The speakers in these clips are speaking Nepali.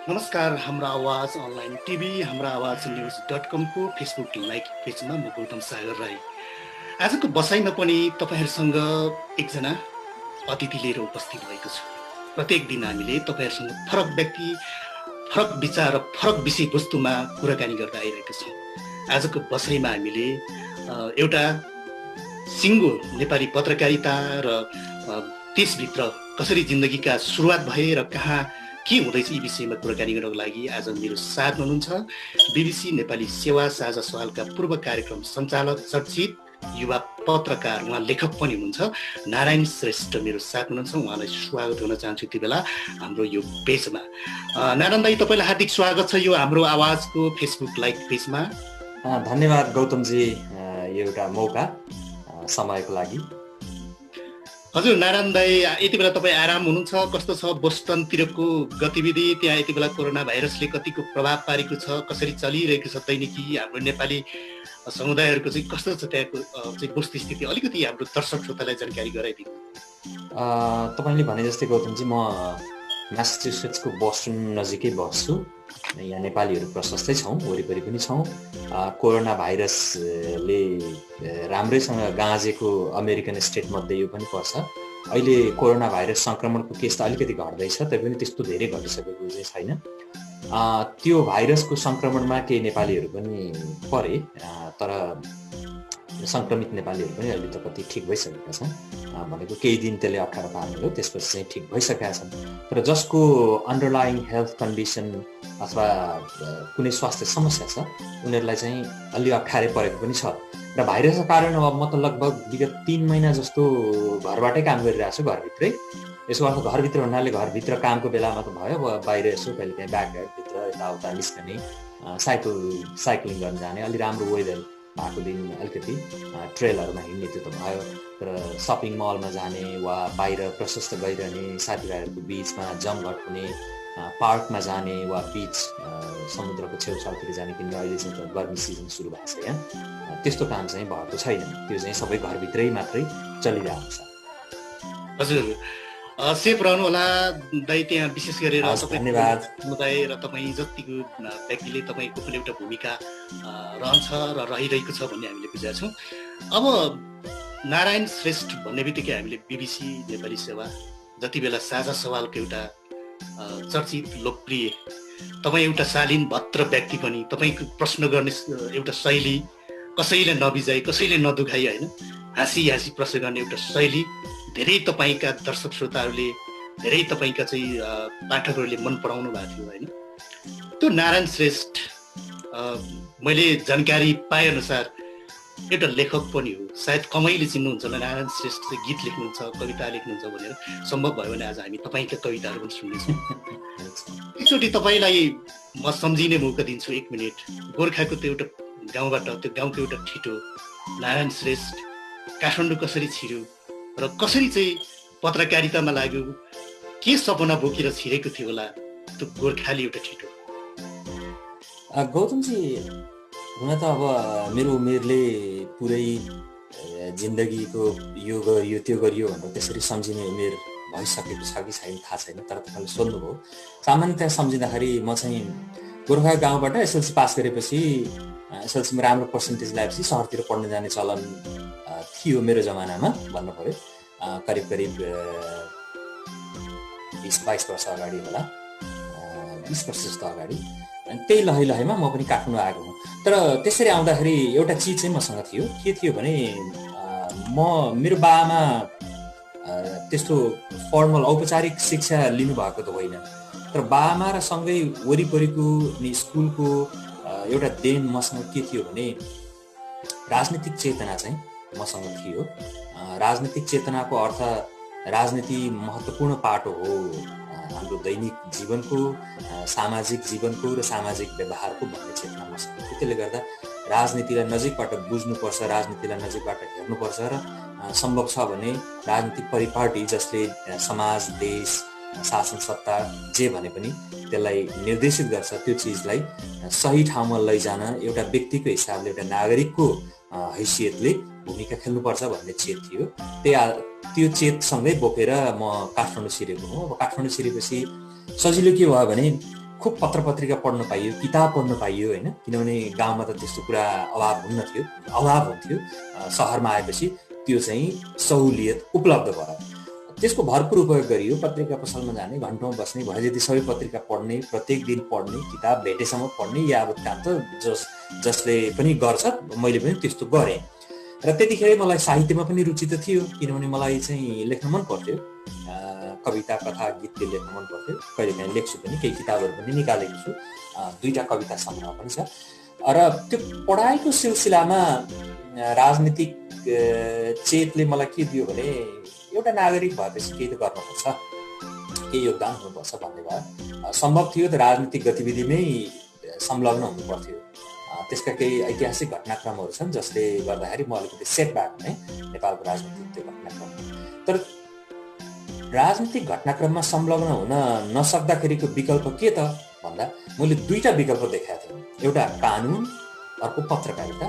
नमस्कार। हाम्रो आवाज अनलाइन टिभी हाम्रो आवाज न्युज .com को फेसबुक लाइभ पेजमा म गौतम सागर राई आजको बसाइमा पनि तपाईँहरूसँग एकजना अतिथि लिएर उपस्थित भएको छु। प्रत्येक दिन हामीले तपाईँहरूसँग फरक व्यक्ति, फरक विचार र फरक विषयवस्तुमा कुराकानी गर्दै आइरहेका छौँ। आजको बसाइमा हामीले एउटा सिङ्गो नेपाली पत्रकारिता र त्यसभित्र कसरी जिन्दगीका सुरुवात भए र कहाँ के हुँदैछ यी विषयमा कुराकानी गर्नको लागि आज मेरो साथ हुनुहुन्छ बीबीसी नेपाली सेवा साझा सवालका पूर्व कार्यक्रम सञ्चालक, चर्चित युवा पत्रकार, उहाँ लेखक पनि हुनुहुन्छ नारायण श्रेष्ठ मेरो साथ हुनुहुन्छ। उहाँलाई स्वागत गर्न चाहन्छु यति बेला हाम्रो यो पेजमा। नारायण दाई, तपाईँलाई हार्दिक स्वागत छ यो हाम्रो आवाजको फेसबुक लाइभ पेजमा। धन्यवाद गौतमजी, यो एउटा मौका समयको लागि। हजुर नारायण दाई, यति बेला तपाईँ आराम हुनुहुन्छ? कस्तो छ बोस्टनतिरको गतिविधि? त्यहाँ यति बेला कोरोना भाइरसले कतिको प्रभाव पारेको छ? कसरी चलिरहेको छ दैनिकी? हाम्रो नेपाली समुदायहरूको चाहिँ कस्तो छ त्यहाँको चाहिँ वस्तुस्थिति? अलिकति हाम्रो दर्शक श्रोतालाई जानकारी गराइदिनु। तपाईँले भने जस्तै गौतमजी, म म्यासाचुसेट्सको बोस्टन नजिकै बस्छु। यहाँ नेपालीहरू प्रशस्तै छौँ, वरिपरि पनि छौँ। कोरोना भाइरसले राम्रैसँग गाँजेको अमेरिकन स्टेटमध्ये यो पनि पर्छ। अहिले कोरोना भाइरस सङ्क्रमणको केस त अलिकति घट्दैछ, तैपनि त्यस्तो धेरै घटिसकेको चाहिँ छैन। त्यो भाइरसको सङ्क्रमणमा केही नेपालीहरू पनि परे, तर सङ्क्रमित नेपालीहरू पनि अहिले त कति ठिक भइसकेका छन्। भनेको केही दिन त्यसले अप्ठ्यारो पार्नुभयो, त्यसपछि चाहिँ ठिक भइसकेका छन्। तर जसको अन्डरलाइङ हेल्थ कन्डिसन अथवा कुनै स्वास्थ्य समस्या छ, उनीहरूलाई चाहिँ अलि अप्ठ्यारै परेको पनि छ। र भाइरसको कारण अब म त लगभग विगत 3 महिना जस्तो घरबाटै काम गरिरहेको छु, घरभित्रै। यसको अर्थ घरभित्र हुनाले घरभित्र कामको बेलामा त भयो, अब बाहिर यसो कहिले काहीँ ब्याकयार्डभित्र यताउता निस्कने, साइक्लिङ गर्न जाने, अलि राम्रो वेदर भएको दिन अलिकति ट्रेलहरूमा हिँड्ने त्यो त भयो। तर सपिङ मलमा जाने वा बाहिर प्रशस्त गइरहने, साथीभाइहरूको बिचमा जमघट हुने, पार्कमा जाने वा बिच समुद्रको छेउछाउतिर जाने, किनभने अहिले चाहिँ त गर्मी सिजन सुरु भएको छ यहाँ, त्यस्तो काम चाहिँ भएको छैन। त्यो चाहिँ सबै घरभित्रै मात्रै चलिरहेको छ। हजुर, सेफ रहनु होला दाइ। त्यहाँ विशेष गरेर धन्यवाद। समुदाय र तपाईँ जतिको व्यक्तिले तपाईँको पनि एउटा भूमिका रहन्छ र रहिरहेको छ भन्ने हामीले बुझेका छौँ। अब नारायण श्रेष्ठ भन्ने बित्तिकै हामीले बीबीसी नेपाली सेवा, जति बेला साझा सवालको एउटा चर्चित लोकप्रिय, तपाईँ एउटा शालीन भद्र व्यक्ति पनि, तपाईँको प्रश्न गर्ने एउटा शैली, कसैले नबिजाई कसैले नदुखाई, होइन, हाँसी हाँसी प्रश्न गर्ने एउटा शैली, धेरै तपाईँका दर्शक श्रोताहरूले, धेरै तपाईँका चाहिँ पाठकहरूले मन पराउनु भएको थियो, होइन। त्यो नारायण श्रेष्ठ मैले जानकारी पाएअनुसार एउटा लेखक पनि हो। सायद कमैले चिन्नुहुन्छ होला, नारायण श्रेष्ठ चाहिँ गीत लेख्नुहुन्छ, कविता लेख्नुहुन्छ भनेर। सम्भव भयो भने आज हामी तपाईँका कविताहरू पनि सुन्नेछौँ। एकचोटि तपाईँलाई म सम्झिने मौका दिन्छु, 1 मिनट। गोर्खाको त्यो एउटा गाउँबाट, त्यो गाउँको एउटा ठिटो नारायण श्रेष्ठ काठमाडौँ कसरी छिर्यो र कसरी चाहिँ पत्रकारितामा लाग्यो, के सपना बोकेर छिरेको थियो होला त्यो गोर्खाली एउटा ठिटो? गौतमजी, हुन त अब मेरो उमेरले पुरै जिन्दगीको यो गरियो त्यो गरियो भनेर त्यसरी सम्झिने उमेर भइसकेको छ कि छैन थाहा छैन, तर तपाईँले सोध्नुभयो। सामान्यतया सम्झिँदाखेरि म चाहिँ गोर्खा गाउँबाट एसएलसी पास गरेपछि, एसएलसीमा राम्रो पर्सेन्टेज ल्याएपछि सहरतिर पढ्न जाने चलन थियो मेरो जमानामा, भन्नु पऱ्यो। करिब 20-22 वर्ष अगाडि होला, 20 वर्ष जस्तो अगाडि। अनि त्यही लहैमा म पनि काठमाडौँ आएको हुँ। तर त्यसरी आउँदाखेरि एउटा चिज चाहिँ मसँग थियो। के थियो भने मेरो बाआमा त्यस्तो फर्मल औपचारिक शिक्षा लिनुभएको त होइन, तर बाआमा र सँगै वरिपरिको स्कुलको एउटा देन मसँग के थियो भने राजनीतिक चेतना चाहिँ मसँग थियो। राजनीतिक चेतनाको अर्थ राजनीति महत्त्वपूर्ण पाटो हो हाम्रो दैनिक जीवनको, सामाजिक जीवनको र सामाजिक व्यवहारको भन्ने चेतना मसँग थियो। त्यसले गर्दा राजनीतिलाई नजिकबाट बुझ्नुपर्छ, राजनीतिलाई नजिकबाट हेर्नुपर्छ र सम्भव छ भने राजनीतिक परिपाटी जसले समाज, देश, शासन सत्ता जे भने पनि त्यसलाई निर्देशित गर्छ, त्यो चिजलाई सही ठाउँमा लैजान एउटा व्यक्तिको हिसाबले, एउटा नागरिकको हैसियतले भूमिका खेल्नुपर्छ भन्ने चेत थियो। त्यो चेतसँगै बोकेर म काठमाडौँ छिरेको हुँ। अब काठमाडौँ छिरेपछि सजिलो के भयो भने खुब पत्र पत्रिका पढ्न पाइयो, किताब पढ्न पाइयो होइन, किनभने गाउँमा त त्यस्तो कुरा अभाव हुन्थ्यो। सहरमा आएपछि त्यो चाहिँ सहुलियत उपलब्ध भयो, त्यसको भरपुर उपयोग गरियो। पत्रिका पसलमा जाने, घन्टौँ बस्ने, भए जति सबै पत्रिका पढ्ने, प्रत्येक दिन पढ्ने, किताब भेटेसम्म पढ्ने यावत काम त जसले पनि गर्छ मैले पनि त्यस्तो गरेँ। र त्यतिखेर मलाई साहित्यमा पनि रुचि त थियो, किनभने मलाई चाहिँ लेख्न मन पर्थ्यो, कविता कथा गीत त्यो लेख्न मन पर्थ्यो। कहिलेकाहीँ लेख्छु पनि, केही किताबहरू पनि निकालेको छु, 2टा कविता सङ्ग्रह पनि छ। र त्यो पढाइको सिलसिलामा राजनीतिक चेतले मलाई के दियो भने एउटा नागरिक भएपछि केही त गर्नुपर्छ, केही योगदान हुनुपर्छ भन्ने भयो। सम्भव थियो त राजनीतिक गतिविधिमै संलग्न हुनुपर्थ्यो। त्यसका केही ऐतिहासिक घटनाक्रमहरू छन् जसले गर्दाखेरि म अलिकति सेटब्याक हुने नेपालको राजनीतिक त्यो घटनाक्रम। तर राजनीतिक घटनाक्रममा संलग्न हुन नसक्दाखेरिको विकल्प के त भन्दा मैले 2टा विकल्प देखाएको थिएँ, एउटा कानुन, अर्को पत्रकारिता।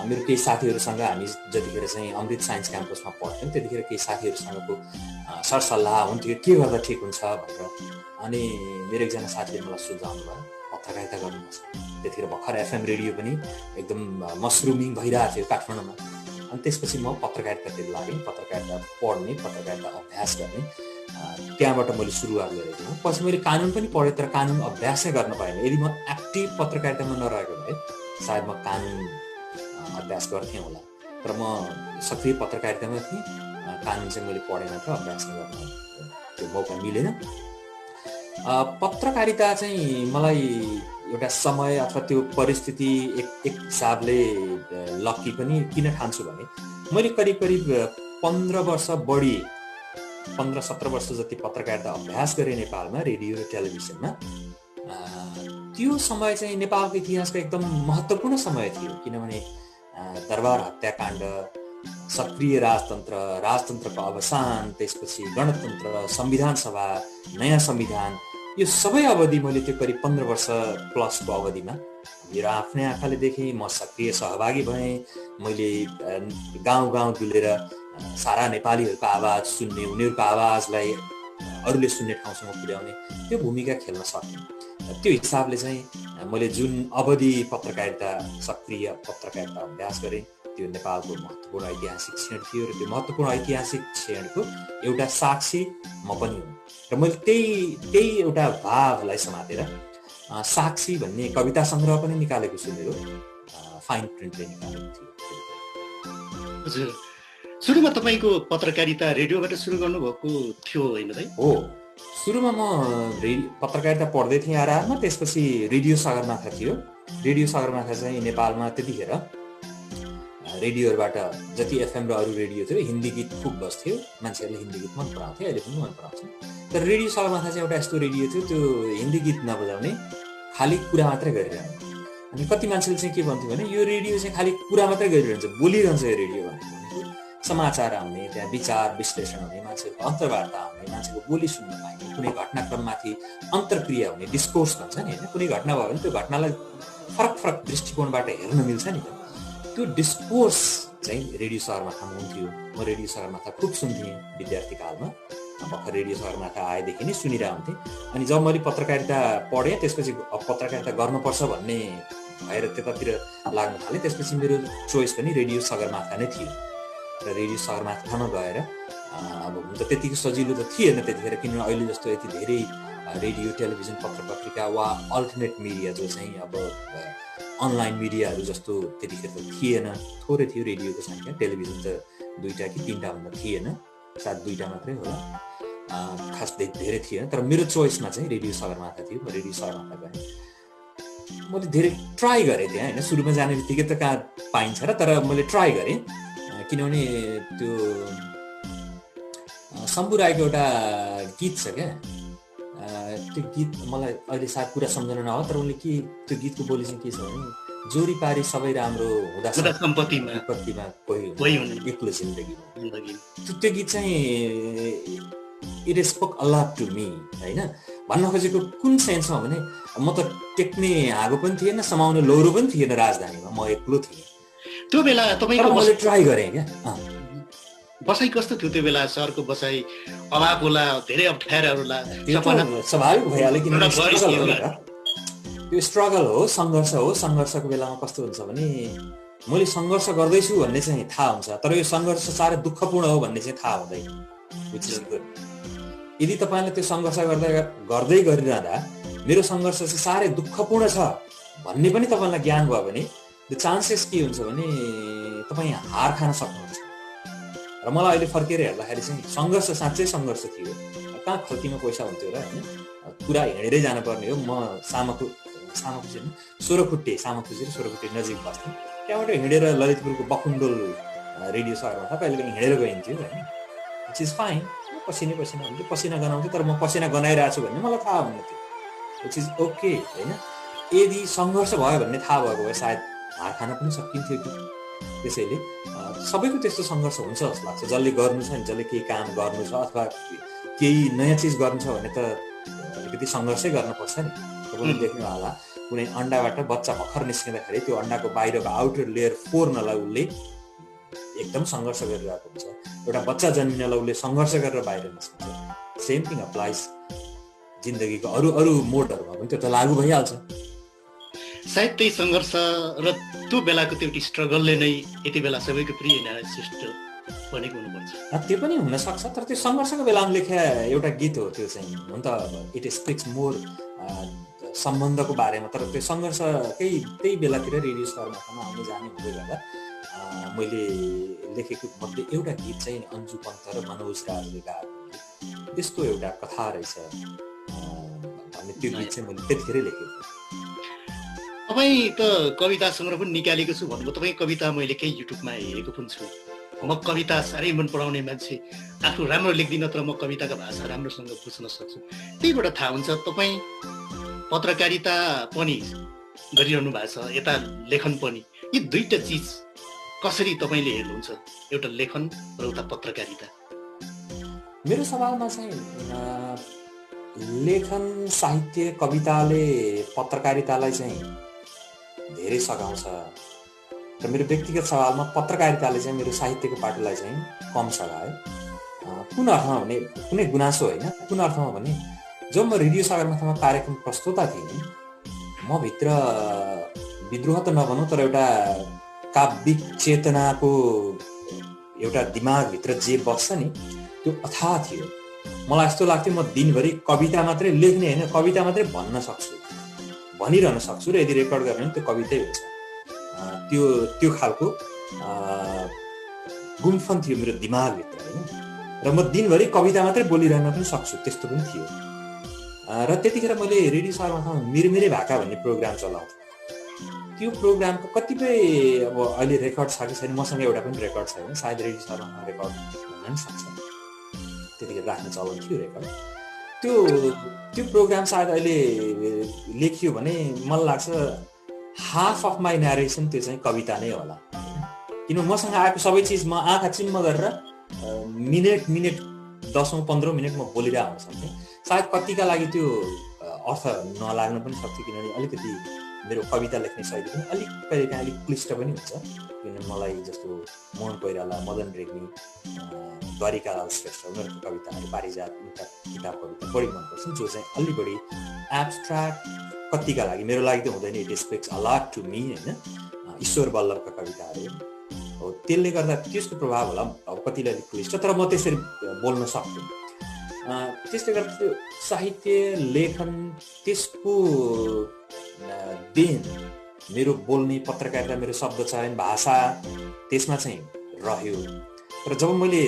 मेरो केही साथीहरूसँग हामी जतिखेर चाहिँ अमृत साइन्स क्याम्पसमा पढ्थ्यौँ त्यतिखेर केही साथीहरूसँगको सरसल्लाह हुन्थ्यो के गर्दा ठिक हुन्छ भनेर। अनि मेरो एकजना साथीले मलाई सुझाउनु भयो पत्रकारिता गर्नुपर्छ। त्यतिखेर भर्खर एफएम रेडियो पनि एकदम मसरुमिङ भइरहेको थियो काठमाडौँमा। अनि त्यसपछि म पत्रकारितातिर लागेँ, पत्रकारिता पढ्ने, पत्रकारिता अभ्यास गर्ने। त्यहाँबाट मैले सुरुवात गरेको थिएँ। पछि मैले कानुन पनि पढेँ, तर कानुन अभ्यासै गर्न पाएन। यदि म एक्टिभ पत्रकारितामा नरहेको भए सायद म कानुन अभ्यास गर्थेँ होला, तर म सक्रिय पत्रकारितामा थिएँ। कानुन चाहिँ मैले पढेन त अभ्यास गर्न त्यो मौका मिलेन। पत्रकारिता चाहिँ मलाई एउटा समय अथवा त्यो परिस्थिति एक हिसाबले लक्की पनि किन ठान्छु भने मैले करिब 15 वर्ष बढी 15-17 वर्ष जति पत्रकारिता अभ्यास गरेँ नेपालमा, रेडियो र टेलिभिजनमा। त्यो समय चाहिँ नेपालको इतिहासको एकदम महत्त्वपूर्ण समय थियो, किनभने दरबार हत्याकाण्ड, सक्रिय राजतन्त्रको अवसान, त्यसपछि गणतन्त्र, संविधान सभा, नयाँ संविधान, यो सबै अवधि मैले त्यो करिब 15 वर्ष प्लसको अवधिमा मेरो आफ्नै आँखाले देखेँ। म सक्रिय सहभागी भएँ। मैले गाउँ डुलेर सारा नेपालीहरूको आवाज सुन्ने, उनीहरूको आवाजलाई अरूले सुन्ने ठाउँसम्म पुर्याउने त्यो भूमिका खेल्न सक्ने। त्यो हिसाबले चाहिँ मैले जुन अवधि पत्रकारिता, सक्रिय पत्रकारिता अभ्यास गरेँ त्यो नेपालको महत्त्वपूर्ण ऐतिहासिक क्षण थियो र त्यो महत्त्वपूर्ण ऐतिहासिक क्षणको एउटा साक्षी म पनि हुँ। र मैले त्यही एउटा भावलाई समातेर साक्षी भन्ने कविता सङ्ग्रह पनि निकालेको छु, मेरो फाइन प्रिन्टले निकालेको थियो। हजुर, सुरुमा तपाईँको पत्रकारिता रेडियोबाट सुरु गर्नुभएको थियो होइन त? हो, सुरुमा म पत्रकारिता पढ्दै थिएँ आरआरमा, त्यसपछि रेडियो सगरमाथा थियो। रेडियो सगरमाथा चाहिँ नेपालमा त्यतिखेर रेडियोहरूबाट जति एफएम र अरू रेडियो थियो हिन्दी गीत खुब बस्थ्यो, मान्छेहरूले हिन्दी गीत मन पराउँथे, अहिले पनि मन पराउँछ। तर रेडियो सगरमाथा चाहिँ एउटा यस्तो रेडियो थियो त्यो हिन्दी गीत नबजाउने, खालि कुरा मात्रै गरिरहने। अनि कति मान्छेले चाहिँ के भन्थ्यो भने यो रेडियो चाहिँ खालि कुरा मात्रै गरिरहन्छ, बोलिरहन्छ यो रेडियो भनेको। समाचार आउने, त्यहाँ विचार विश्लेषण हुने, मान्छेहरूको अन्तर्वार्ता हुने, मान्छेको बोली सुन्न पाइने, कुनै घटनाक्रममाथि अन्तर्क्रिया हुने, डिस्कोर्स भन्छ नि होइन। कुनै घटना भयो भने त्यो घटनालाई फरक दृष्टिकोणबाट हेर्न मिल्छ नि। त्यो डिस्कोर्स चाहिँ रेडियो सगरमाथामा हुन्थ्यो। म रेडियो सगरमाथा खुब सुन्थेँ विद्यार्थी कालमा। भर्खर रेडियो सगरमाथा आएदेखि नै सुनिरहेको हुन्थेँ। अनि जब मैले पत्रकारिता पढेँ त्यसपछि पत्रकारिता गर्नुपर्छ भन्ने भएर त्यतातिर लाग्न थालेँ। त्यसपछि मेरो चोइस पनि रेडियो सगरमाथा नै थियो र रेडियो सगरमाथामा गएर अब हुन त त्यतिको सजिलो त थिएन त्यतिखेर, किनभने अहिले जस्तो यति धेरै रेडियो टेलिभिजन पत्र पत्रिका वा अल्टरनेट मिडिया जो चाहिँ अब अनलाइन मिडियाहरू जस्तो त्यतिखेर त थिएन। थोरै थियो रेडियोको सङ्ख्या, टेलिभिजन त 2टा कि 3टा भन्दा थिएन, सायद 2टा मात्रै होला, खास धेरै थिएन। तर मेरो चोइसमा चाहिँ रेडियो सगरमाथा थियो। म रेडियो सगरमाथा गएँ। मैले धेरै ट्राई गरेँ त्यहाँ होइन, सुरुमा जाने बित्तिकै त कहाँ पाइन्छ र, तर मैले ट्राई गरेँ किनभने त्यो शम्भु राईको एउटा गीत छ क्या, त्यो गीत मलाई अहिले सायद पुरा सम्झना नहोला, तर उनले के त्यो गीतको बोली चाहिँ के छ भने जोरी पारी सबै राम्रो हुँदा सम्पत्तिमा कोही एक्लो जिन्दगी। त्यो गीत चाहिँ it spoke a lot to me होइन। भन्न खोजेको कुन सेन्समा भने म त टेक्ने हाँगो पनि थिएन, समाउने लौरो पनि थिएन राजधानीमा, म एक्लो थिएँ। त्यो बेला तपाईँको मैले ट्राई गरेँ क्या। बसाइ कस्तो थियो त्यो बेला? सहरको बसाइ अभाव होला, धेरै अप्ठ्याराहरू होला, स्वाभाविक भइहाल्यो किनभने त्यो स्ट्रगल हो, सङ्घर्ष हो। सङ्घर्षको बेलामा कस्तो हुन्छ भने मैले सङ्घर्ष गर्दैछु भन्ने चाहिँ थाहा हुन्छ, तर यो सङ्घर्ष साह्रै दुःखपूर्ण हो भन्ने चाहिँ थाहा हुँदैन। यदि तपाईँले त्यो सङ्घर्ष गर्दै गरिरहँदा मेरो सङ्घर्ष चाहिँ साह्रै दुःखपूर्ण छ भन्ने पनि तपाईँलाई ज्ञान भयो भने द चान्सेस के हुन्छ भने तपाईँ हार खान सक्नुहुन्छ। र मलाई अहिले फर्केर हेर्दाखेरि चाहिँ सङ्घर्ष साँच्चै सङ्घर्ष थियो। कहाँ खल्तीमा पैसा हुन्थ्यो र होइन, पुरा हिँडेरै जानुपर्ने हो। म सोह्रखुट्टे सोह्रखुट्टे नजिक बस्थेँ। त्यहाँबाट हिँडेर ललितपुरको बकुण्डोल रेडियो सहरमा था, कहिले हिँडेर गइन्थ्यो होइन। Which is fine. पसिना हुन्थ्यो, पसिना गनाउँथ्यो, तर म पसिना गनाइरहेको छु भन्ने मलाई थाहा हुन्थ्यो, विच इज ओके होइन। यदि सङ्घर्ष भयो भन्ने थाहा भएको भए सायद हार खान पनि सकिन्थ्यो कि। त्यसैले सबैको त्यस्तो सङ्घर्ष हुन्छ जस्तो लाग्छ। जसले गर्नु छ नि, जसले केही काम गर्नु छ अथवा केही नयाँ चिज गर्नु छ भने त अलिकति सङ्घर्षै गर्नुपर्छ नि। तपाईँले देख्नु होला कुनै अन्डाबाट बच्चा भर्खर निस्किँदाखेरि त्यो अन्डाको बाहिरको आउटर लेयर फोर्नलाई उसले एकदम सङ्घर्ष गरिरहेको हुन्छ। एउटा बच्चा जन्मिनलाई उसले सङ्घर्ष गरेर बाहिर निस्किन्छ। सेम थिङ अप्लाइज जिन्दगीको अरू मोडहरूमा पनि त्यो त लागू भइहाल्छ। सायद त्यही सङ्घर्ष र त्यो बेलाको त्यो स्ट्रगलले नै यति बेला सबैको प्रिय नारायण बनेको हुनुपर्छ। त्यो पनि हुनसक्छ, तर त्यो सङ्घर्षको बेलामा लेखे एउटा गीत हो त्यो चाहिँ। हुन त इट स्पिक्स मोर सम्बन्धको बारेमा, तर त्यो सङ्घर्ष त्यही बेलातिर रेडियो सहरमा आउने जाने हुँदै गर्दा मैले लेखेको मध्ये एउटा गीत चाहिँ अन्जु पन्त र मनोज राजले गाएको त्यस्तो एउटा कथा रहेछ भन्ने त्यो गीत चाहिँ मैले त्यतिखेरै लेखेको। तपाईँ त कविता सङ्ग्रह पनि निकालेको छु भन्नुभयो। तपाईँ कविता मैले केही युट्युबमा हेरेको पनि छु। म कविता साह्रै मन पराउने मान्छे, आफू राम्रो लेख्दिनँ तर म कविताको भाषा राम्रोसँग बुझ्न सक्छु। त्यहीबाट थाहा हुन्छ तपाईँ पत्रकारिता पनि गरिरहनु भएको छ, यता लेखन पनि। यी दुईटा चिज कसरी तपाईँले हेर्नुहुन्छ, एउटा लेखन र उता पत्रकारिता? मेरो सवालमा चाहिँ लेखन, साहित्य, कविताले पत्रकारितालाई चाहिँ धेरै सघाउँछ र मेरो व्यक्तिगत सवालमा पत्रकारिताले चाहिँ मेरो साहित्यको पाटोलाई चाहिँ कम सघायो। कुन अर्थमा भने, कुनै गुनासो होइन, कुन अर्थमा भने जब म रेडियो सगरमाथामा कार्यक्रम प्रस्तुता थिएँ, म भित्र विद्रोह त नभनौँ तर एउटा काव्यिक चेतनाको एउटा दिमागभित्र जे बस्छ नि त्यो अथाह थियो। मलाई यस्तो लाग्थ्यो म दिनभरि कविता मात्रै लेख्ने होइन, कविता मात्रै भन्न सक्छु, भनिरहन सक्छु र यदि रेकर्ड गर्ने भने त्यो कवितै हुन्छ। त्यो खालको गुम्फन थियो मेरो दिमागभित्र होइन। र म दिनभरि कविता मात्रै बोलिरहन पनि सक्छु, त्यस्तो पनि थियो। र त्यतिखेर मैले रेडियो सहरमा मिरमिरे भाका भन्ने प्रोग्राम चलाउँथेँ। त्यो प्रोग्रामको कतिपय अब अहिले रेकर्ड छ कि छैन, मसँग एउटा पनि रेकर्ड छैन। सायद रेडियो सहरमा रेकर्ड हुन पनि सक्छ, त्यतिखेर राख्ने चलन थियो रेकर्ड। त्यो प्रोग्राम सायद अहिले लेखियो भने मलाई लाग्छ हाफ अफ माई न्यारेसन त्यो चाहिँ कविता नै होला। किन मसँग आएको सबै चिज म आँखा चिम्म गरेर मिनेट 10-15 मिनट म बोलिरहेको हुन सक्थेँ। सायद कतिका लागि त्यो अर्थ नलाग्न पनि सक्थ्यो, किनभने अलिकति मेरो कविता लेख्ने शैली पनि अलिक कहिलेकाहीँ अलिक क्लिष्ट पनि हुन्छ। किनभने मलाई जस्तो मोहन कोइराला, मदन रेग्मी, द्वारिकालाल श्रेष्ठ उनीहरूको कविताहरू, पारिजात किताब कविता बढी मनपर्छ, जो चाहिँ अलि बढी एब्स्ट्र्याक्ट कतिका लागि, मेरो लागि त हुँदैन, it speaks a lot to me होइन। ईश्वर बल्लभका कविताहरू हो, त्यसले गर्दा त्यसको प्रभाव होला। अब कतिले अलिक क्लिष्ट, तर म त्यसरी बोल्न सक्छु। त्यसले गर्दा त्यो साहित्य, लेखन, त्यसको देन मेरो बोल्ने, पत्रकारिता, मेरो शब्द चयन, भाषा त्यसमा चाहिँ रह्यो। तर जब मैले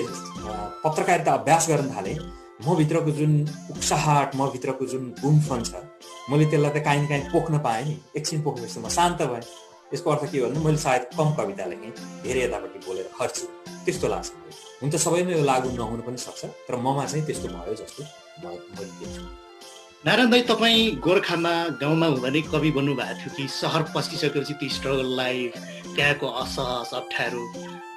पत्रकारिता अभ्यास गर्न थालेँ, म भित्रको जुन उक्साहट, म भित्रको जुन गुम्फन छ, मैले त्यसलाई त काहीँ न काहीँ पोख्न पाएँ नि। एकछिन पोख्नेपछि म शान्त भएँ। यसको अर्थ के भन्नु, मैले सायद कम कविता लेखेँ, धेरै यतापट्टि बोलेर खर्छु, त्यस्तो लाग्छ। हुन त सबैमा यो लागु नहुनु पनि सक्छ, तर ममा चाहिँ त्यस्तो भयो जस्तो मैले देख्छु। नारायण दाइ, तपाईँ गोर्खामा गाउँमा हुँदा नै कवि बन्नु भएको थियो कि सहर पस्किसकेपछि त्यो स्ट्रगल लाइफ, त्यहाँको असहज, अप्ठ्यारो,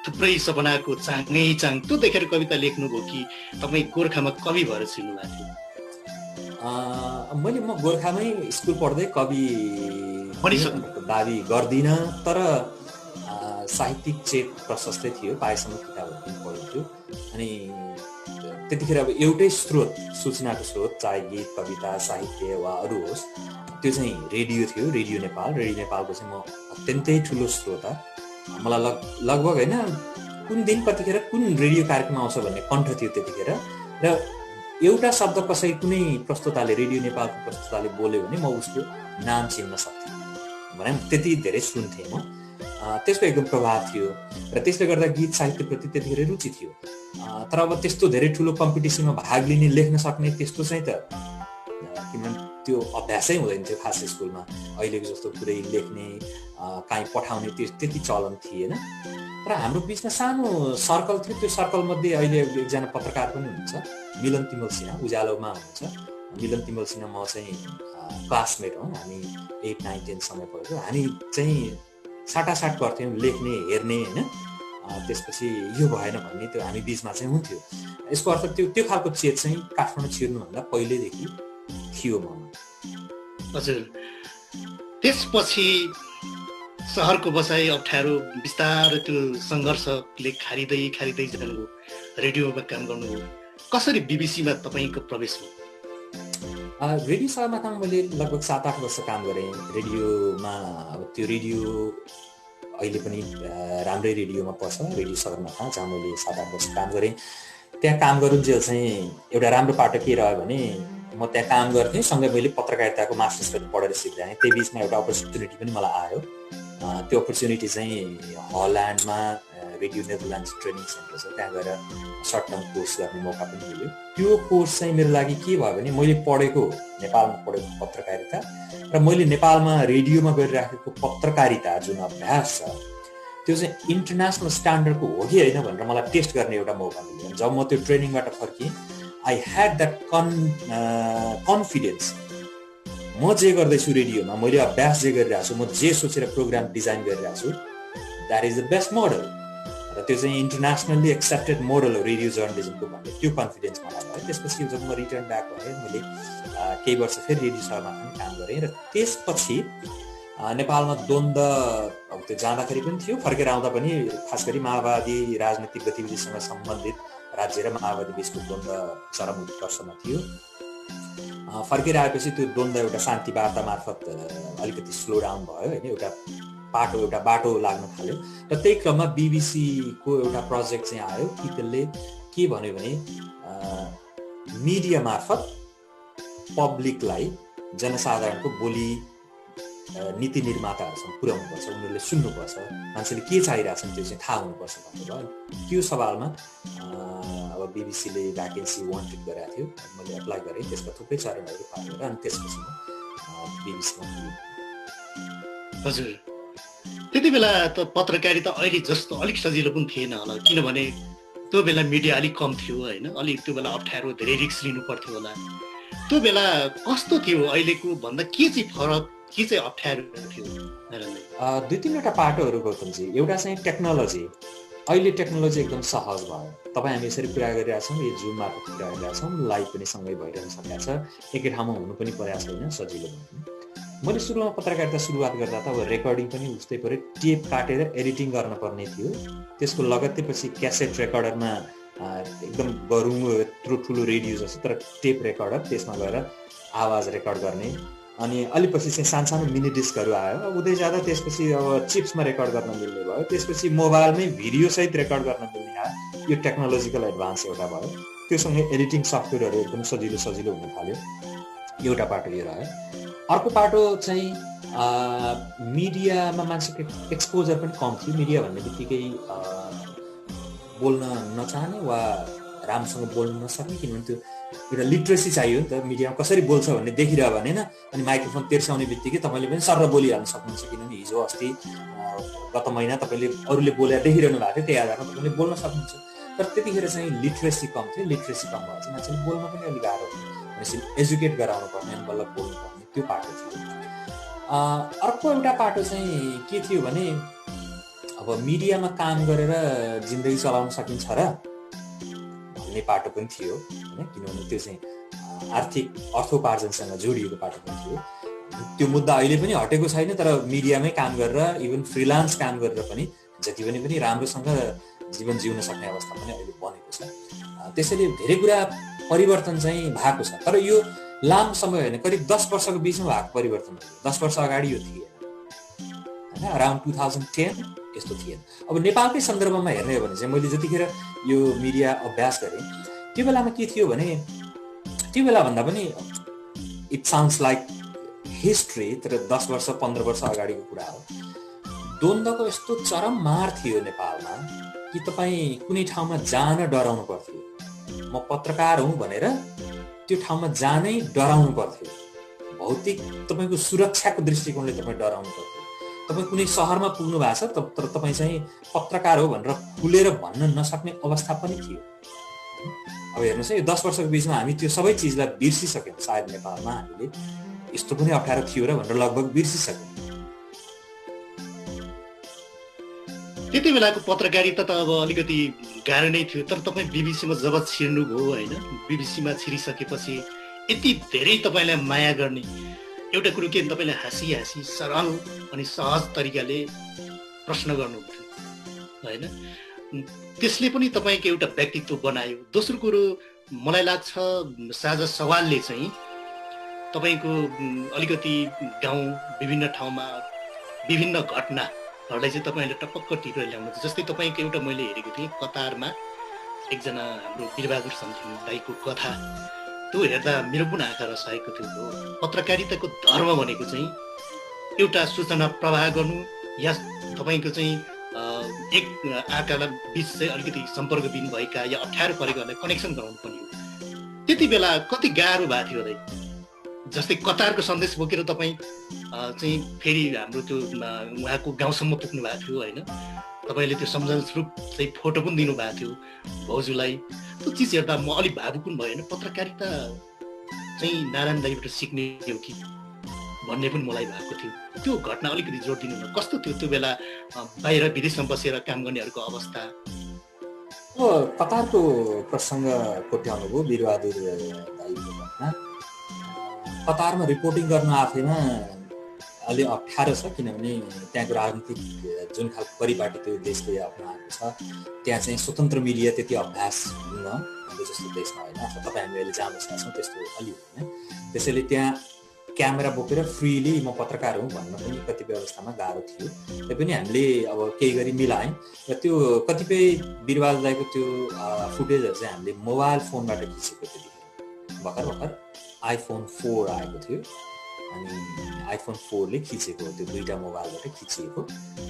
थुप्रै सपनाको चाङै चाङ, त्यो देखेर कविता लेख्नुभयो कि तपाईँ गोर्खामा कवि भएर छिर्नु भएको थियो? म गोर्खामै स्कुल पढ्दै कवि दाबी गर्दिनँ, तर साहित्यिक चेत प्रशस्तै थियो, पाएसम्म किताबहरू पनि पढ्थ्यो। अनि त्यतिखेर अब एउटै स्रोत, सूचनाको स्रोत, चाहे गीत, कविता, साहित्य वा अरू होस्, त्यो चाहिँ रेडियो थियो, रेडियो नेपाल। रेडियो नेपालको चाहिँ म अत्यन्तै ठुलो श्रोता। मलाई लगभग होइन कुन दिन कतिखेर कुन रेडियो कार्यक्रम आउँछ भन्ने कण्ठ थियो त्यतिखेर। र एउटा शब्द कसै कुनै प्रस्तुताले, रेडियो नेपालको प्रस्तुताले बोल्यो भने म उसको नाम चिन्न सक्थेँ, भने त्यति धेरै सुन्थेँ म। त्यसको एकदम प्रभाव थियो र त्यसले गर्दा गीत साहित्यप्रति त्यतिखेर रुचि थियो। तर अब त्यस्तो धेरै ठुलो कम्पिटिसनमा भाग लिने, लेख्न सक्ने त्यस्तो चाहिँ त किनभने त्यो अभ्यासै हुँदैन थियो खास स्कुलमा। अहिलेको जस्तो पुरै लेख्ने, काहीँ पठाउने त्यति चलन थिएन। तर हाम्रो बिचमा सानो सर्कल थियो। त्यो सर्कलमध्ये अहिले एकजना पत्रकार पनि हुनुहुन्छ, मिलन तिमल सिन्हा, उज्यालोमा हुनुहुन्छ। मिलन तिमल सिन्हा म चाहिँ क्लासमेट हौँ। हामी 8, 9, 10 सँगै पढ्थ्यौँ। हामी चाहिँ साटासाट गर्थ्यौँ, लेख्ने, हेर्ने होइन। त्यसपछि यो भएन भन्ने त्यो हामी बिचमा चाहिँ हुन्थ्यो। यसको अर्थ त्यो खालको चेत चाहिँ काठमाडौँ छिर्नुभन्दा पहिल्यैदेखि थियो ममा। हजुर, त्यसपछि सहरको बसाइ अप्ठ्यारो बिस्तारै त्यो सङ्घर्षले खारिँदै जानुभयो, रेडियोमा काम गर्नुभयो। कसरी बिबिसीमा तपाईँको प्रवेश भयो? रेडियो सगरमाथामा मैले लगभग 7-8 वर्ष काम गरेँ रेडियोमा। अब त्यो रेडियो अहिले पनि राम्रै रेडियोमा पर्छ, रेडियो सगरमाथा, जहाँ मैले 7-8 वर्ष काम गरेँ। त्यहाँ काम गरुन्जेल चाहिँ एउटा राम्रो पाटो के रह्यो भने म त्यहाँ काम गर्थेँ, सँगै मैले पत्रकारिताको मास्टर्स पनि पढेर सिक्दै। त्यही बिचमा एउटा अपर्च्युनिटी पनि मलाई आयो। त्यो अपर्च्युनिटी चाहिँ हल्यान्डमा रेडियो नेदरल्यान्ड्स ट्रेनिङ सेन्टर छ, त्यहाँ गएर सर्ट टर्म कोर्स गर्ने मौका पनि मिल्यो। त्यो कोर्स चाहिँ मेरो लागि के भयो भने मैले पढेको, नेपालमा पढेको पत्रकारिता र मैले नेपालमा रेडियोमा गरिराखेको पत्रकारिता जुन अभ्यास छ त्यो चाहिँ इन्टरनेसनल स्ट्यान्डर्डको हो कि होइन भनेर मलाई टेस्ट गर्ने एउटा मौका मिल्यो। जब म त्यो ट्रेनिङबाट फर्केँ, आई ह्याड द्याट कन्फिडेन्स। म जे गर्दैछु रेडियोमा, मैले अभ्यास जे गरिरहेको छु, म जे सोचेर प्रोग्राम डिजाइन गरिरहेको छु, that is the best model. र त्यो चाहिँ इन्टरनेसनल्ली एक्सेप्टेड मोडल हो रेडियो जर्नलिजमको भन्ने त्यो कन्फिडेन्स मलाई भयो। त्यसपछि जब म रिटर्न ब्याक भएँ, मैले केही वर्ष फेरि रेडियो सहरमा पनि काम गरेँ। र त्यसपछि नेपालमा द्वन्द्व अब त्यो जाँदाखेरि पनि थियो, फर्केर आउँदा पनि, खास गरी माओवादी राजनीतिक गतिविधिसँग सम्बन्धित राज्य र माओवादी बिचको द्वन्द्व चरम उत्कर्षमा थियो। फर्केर आएपछि त्यो द्वन्द्व एउटा शान्ति वार्ता मार्फत अलिकति स्लो डाउन भयो होइन, एउटा बाटो लाग्न थाल्यो। र त्यही क्रममा बिबिसीको एउटा प्रोजेक्ट चाहिँ आयो कि त्यसले के भन्यो भने मिडिया मार्फत पब्लिकलाई, जनसाधारणको बोली नीति निर्माताहरूसँग पुर्याउनुपर्छ, उनीहरूले सुन्नुपर्छ, मान्छेले के चाहिरहेछन् त्यो चाहिँ थाहा हुनुपर्छ भन्ने भयो। त्यो सवालमा अब बिबिसीले भ्याकेन्सी वान्टेड गरेको थियो, मैले एप्लाई गरेँ। त्यसका थुप्रै चरणहरू पार गरेर अनि त्यसपछि म बिबिसीमा पुगेँ। हजुर, त्यति बेला त पत्रकारिता अहिले जस्तो अलिक सजिलो पनि थिएन होला, किनभने त्यो बेला मिडिया अलिक कम थियो होइन, अलिक त्यो बेला अप्ठ्यारो, धेरै रिस्क लिनु पर्थ्यो होला। त्यो बेला कस्तो थियो अहिलेको भन्दा, के चाहिँ फरक, के चाहिँ अप्ठ्यारो थियो? 2-3वटा पाटोहरू गौतमजी। एउटा चाहिँ टेक्नोलोजी। अहिले टेक्नोलोजी एकदम सहज भयो। तपाईँ हामी यसरी कुरा गरिरहेछौँ, यो जुम मार्फत कुरा गरिरहेछौँ, लाइभ पनि सँगै भइरहन सकेको छ, एकै ठाउँमा हुनु पनि परेको छैन, सजिलो भयो। मैले सुरुमा पत्रकारिता सुरुवात गर्दा त अब रेकर्डिङ पनि उस्तै पऱ्यो, टेप काटेर एडिटिङ गर्न पर्ने थियो। त्यसको लगत्तै पछि क्यासेट रेकर्डरमा एकदम गरुङ्गो यत्रो ठुलो रेडियो जस्तो तर टेप रेकर्डर, त्यसमा गएर आवाज रेकर्ड गर्ने। अनि अलिपछि चाहिँ सानो मिनी डिस्कहरू आयो। अब उदै जाँदा त्यसपछि अब चिप्समा रेकर्ड गर्न मिल्ने भयो। त्यसपछि मोबाइलमै भिडियोसहित रेकर्ड गर्न मिल्ने आयो। यो टेक्नोलोजिकल एडभान्स एउटा भयो। त्योसँगै एडिटिङ सफ्टवेयरहरू एकदम सजिलो हुन थाल्यो। एउटा पाटो यो रह्यो। अर्को पाटो चाहिँ मिडियामा मान्छेको एक्सपोजर पनि कम थियो। मिडिया भन्ने बित्तिकै बोल्न नचाहने वा राम्रोसँग बोल्न नसक्ने, किनभने त्यो एउटा लिट्रेसी चाहियो नि त, मिडियामा कसरी बोल्छ भन्ने देखिरह भने न। अनि माइक्रोफोन तेर्साउने बित्तिकै तपाईँले पनि सर बोलिहाल्न सक्नुहुन्छ, किनभने हिजो अस्ति गत महिना तपाईँले अरूले बोलेर देखिरहनु भएको थियो, त्यही आधारमा तपाईँले बोल्न सक्नुहुन्छ। तर त्यतिखेर चाहिँ लिट्रेसी कम थियो। लिट्रेसी कम भएर चाहिँ मान्छेले बोल्न पनि अलिक गाह्रो थियो। भनेपछि एजुकेट गराउनु पर्ने, अनि बल्ल बोल्नु पर्ने, त्यो पाटो थियो। अर्को एउटा पाटो चाहिँ के थियो भने अब मिडियामा काम गरेर जिन्दगी चलाउन सकिन्छ र भन्ने पाटो पनि थियो होइन, किनभने त्यो चाहिँ आर्थिक अर्थोपार्जनसँग जोडिएको पाटो पनि थियो। त्यो मुद्दा अहिले पनि हटेको छैन, तर मिडियामै काम गरेर, इभन फ्रिलान्स काम गरेर पनि जति पनि राम्रोसँग जीवन जिउन सक्ने अवस्था पनि अहिले बनेको छ। त्यसैले धेरै कुरा परिवर्तन चाहिँ भएको छ। तर यो लामो समय होइन, करिब 10 वर्षको बिचमा भएको परिवर्तन हो। 10 वर्ष अगाडि यो थिएन होइन, अराउन्ड 2010 यस्तो थिएन। अब नेपालकै सन्दर्भमा हेर्ने हो भने चाहिँ मैले जतिखेर यो मिडिया अभ्यास गरेँ त्यो बेलामा के थियो भने, त्यो बेला भन्दा पनि इट साउन्ड्स लाइक हिस्ट्री, तर 10 वर्ष 15 वर्ष अगाडिको कुरा हो। द्वन्द्वको यस्तो चरम मार थियो नेपालमा कि तपाईँ कुनै ठाउँमा जान डराउनु पर्थ्यो। म पत्रकार हुँ भनेर त्यो ठाउँमा जानै डराउनु पर्थ्यो। भौतिक तपाईँको सुरक्षाको दृष्टिकोणले तपाईँ डराउनु पर्थ्यो। तपाईँ कुनै सहरमा पुग्नु भएको छ तर तपाईँ चाहिँ पत्रकार हो भनेर खुलेर भन्न नसक्ने अवस्था पनि थियो। अब हेर्नुहोस् है, यो 10 वर्षको बिचमा हामी त्यो सबै चिजलाई बिर्सिसक्यौँ। सायद नेपालमा हामीले यस्तो पनि अप्ठ्यारो थियो र भनेर लगभग बिर्सिसक्यौँ। त्यति बेलाको पत्रकारिता त अब अलिकति गाह्रो नै थियो। तर तपाईँ बिबिसीमा जब छिर्नुभयो होइन, बिबिसीमा छिरिसकेपछि यति धेरै तपाईँलाई माया गर्ने एउटा कुरो के, तपाईँले हाँसी हाँसी सरल अनि सहज तरिकाले प्रश्न गर्नुहुन्थ्यो होइन, त्यसले पनि तपाईँको एउटा व्यक्तित्व बनायो। दोस्रो कुरो मलाई लाग्छ साझा सवालले चाहिँ तपाईँको अलिकति गाउँ विभिन्न ठाउँमा विभिन्न घटनाहरूलाई चाहिँ तपाईँले टपक्क टिपेर ल्याउनु। जस्तै तपाईँको एउटा मैले हेरेको थिएँ कतारमा एकजना हाम्रो वीरबहादुर समथिङ दाईको कथा, त्यो हेर्दा मेरो पनि आँखा रसाएको थियो। पत्रकारिताको धर्म भनेको चाहिँ एउटा सूचना प्रवाह गर्नु या तपाईँको चाहिँ एक आँखालाई बिच चाहिँ अलिकति सम्पर्कविहीन भएका या अप्ठ्यारो परेकाहरूलाई कनेक्सन गराउनु पनि हो। त्यति बेला कति गाह्रो भएको थियो दाइ? जस्तै कतारको सन्देश बोकेर तपाईँ चाहिँ फेरि हाम्रो त्यो उहाँको गाउँसम्म पुग्नु भएको थियो होइन, तपाईँले त्यो सम्झना स्वरूप चाहिँ फोटो पनि दिनुभएको थियो भाउजूलाई। त्यो चिज हेर्दा म अलिक भावुक पनि भयो होइन, पत्रकारिता चाहिँ नारायण दाईबाट सिक्ने हो कि भन्ने पनि मलाई भएको थियो। त्यो घटना अलिकति जोड दिनु न, कस्तो थियो त्यो बेला बाहिर विदेशमा बसेर काम गर्नेहरूको अवस्था? कतारको प्रसङ्ग कोट्याउनु भयो, वीरबहादुर दाईको घटना। कतारमा रिपोर्टिङ गर्न आफैमा अलि अप्ठ्यारो छ, किनभने त्यहाँको राजनीतिक जुन खालको परिपाटी त्यो देशले अपनाएको छ, त्यहाँ चाहिँ स्वतन्त्र मिडिया त्यति अभ्यास हुन्न हाम्रो जस्तो देशमा होइन, अथवा तपाईँ हामी अहिले जहाँ बसेका छौँ त्यस्तो अलि होइन। त्यसैले त्यहाँ क्यामेरा बोकेर फ्रिली म पत्रकार हुँ भन्न पनि कतिपय अवस्थामा गाह्रो थियो। तैपनि हामीले अब केही गरी मिलायौँ र त्यो कतिपय वीरबहादुर दाईको त्यो फुटेजहरू चाहिँ हामीले मोबाइल फोनबाट खिचेको। त्यतिखेर भर्खर आइफोन 4 आएको थियो अनि आइफोन 4ले खिचेको, त्यो दुईवटा मोबाइलबाट खिचिएको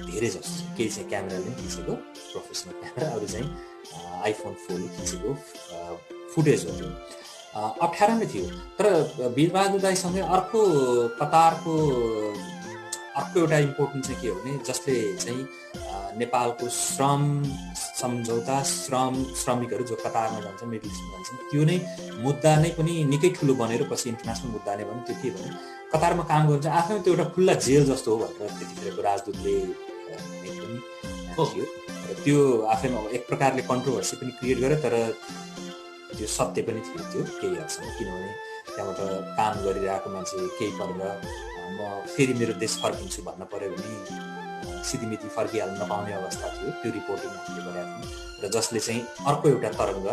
धेरै जस्तो, केही चाहिँ क्यामेराले पनि खिचेको प्रोफेसनल क्यामेरा, अरू चाहिँ आइफोन 4ले खिचेको फुटेज हो। त्यो अप्ठ्यारो नै थियो। तर वीरबहादुर दाईसँगै अर्को कतारको अर्को एउटा इम्पोर्टेन्ट चाहिँ के हो भने, जसले चाहिँ नेपालको श्रम सम्झौता श्रमिकहरू जो कतारमा जान्छन् मिडलइस्टमा जान्छन् त्यो नै मुद्दा नै पनि निकै ठुलो बनेर पछि इन्टरनेसनल मुद्दा नै भने त्यो के भने कतारमा काम गर्नु चाहिँ आफैमा त्यो एउटा खुल्ला जेल जस्तो हो भनेर त्यतिखेरको राजदूतले पनि थियो र त्यो आफैमा एक प्रकारले कन्ट्रोभर्सी पनि क्रिएट गर्यो। तर त्यो सत्य पनि थियो त्यो केही हदसम्म, किनभने त्यहाँबाट काम गरिरहेको मान्छे केही परेर म फेरि मेरो देश फर्किन्छु भन्न पर्यो भने सिधीमिति फर्किहाल्नु नपाउने अवस्था थियो। त्यो रिपोर्टिङ हामीले गरेका थियौँ र जसले चाहिँ अर्को एउटा तरङ्ग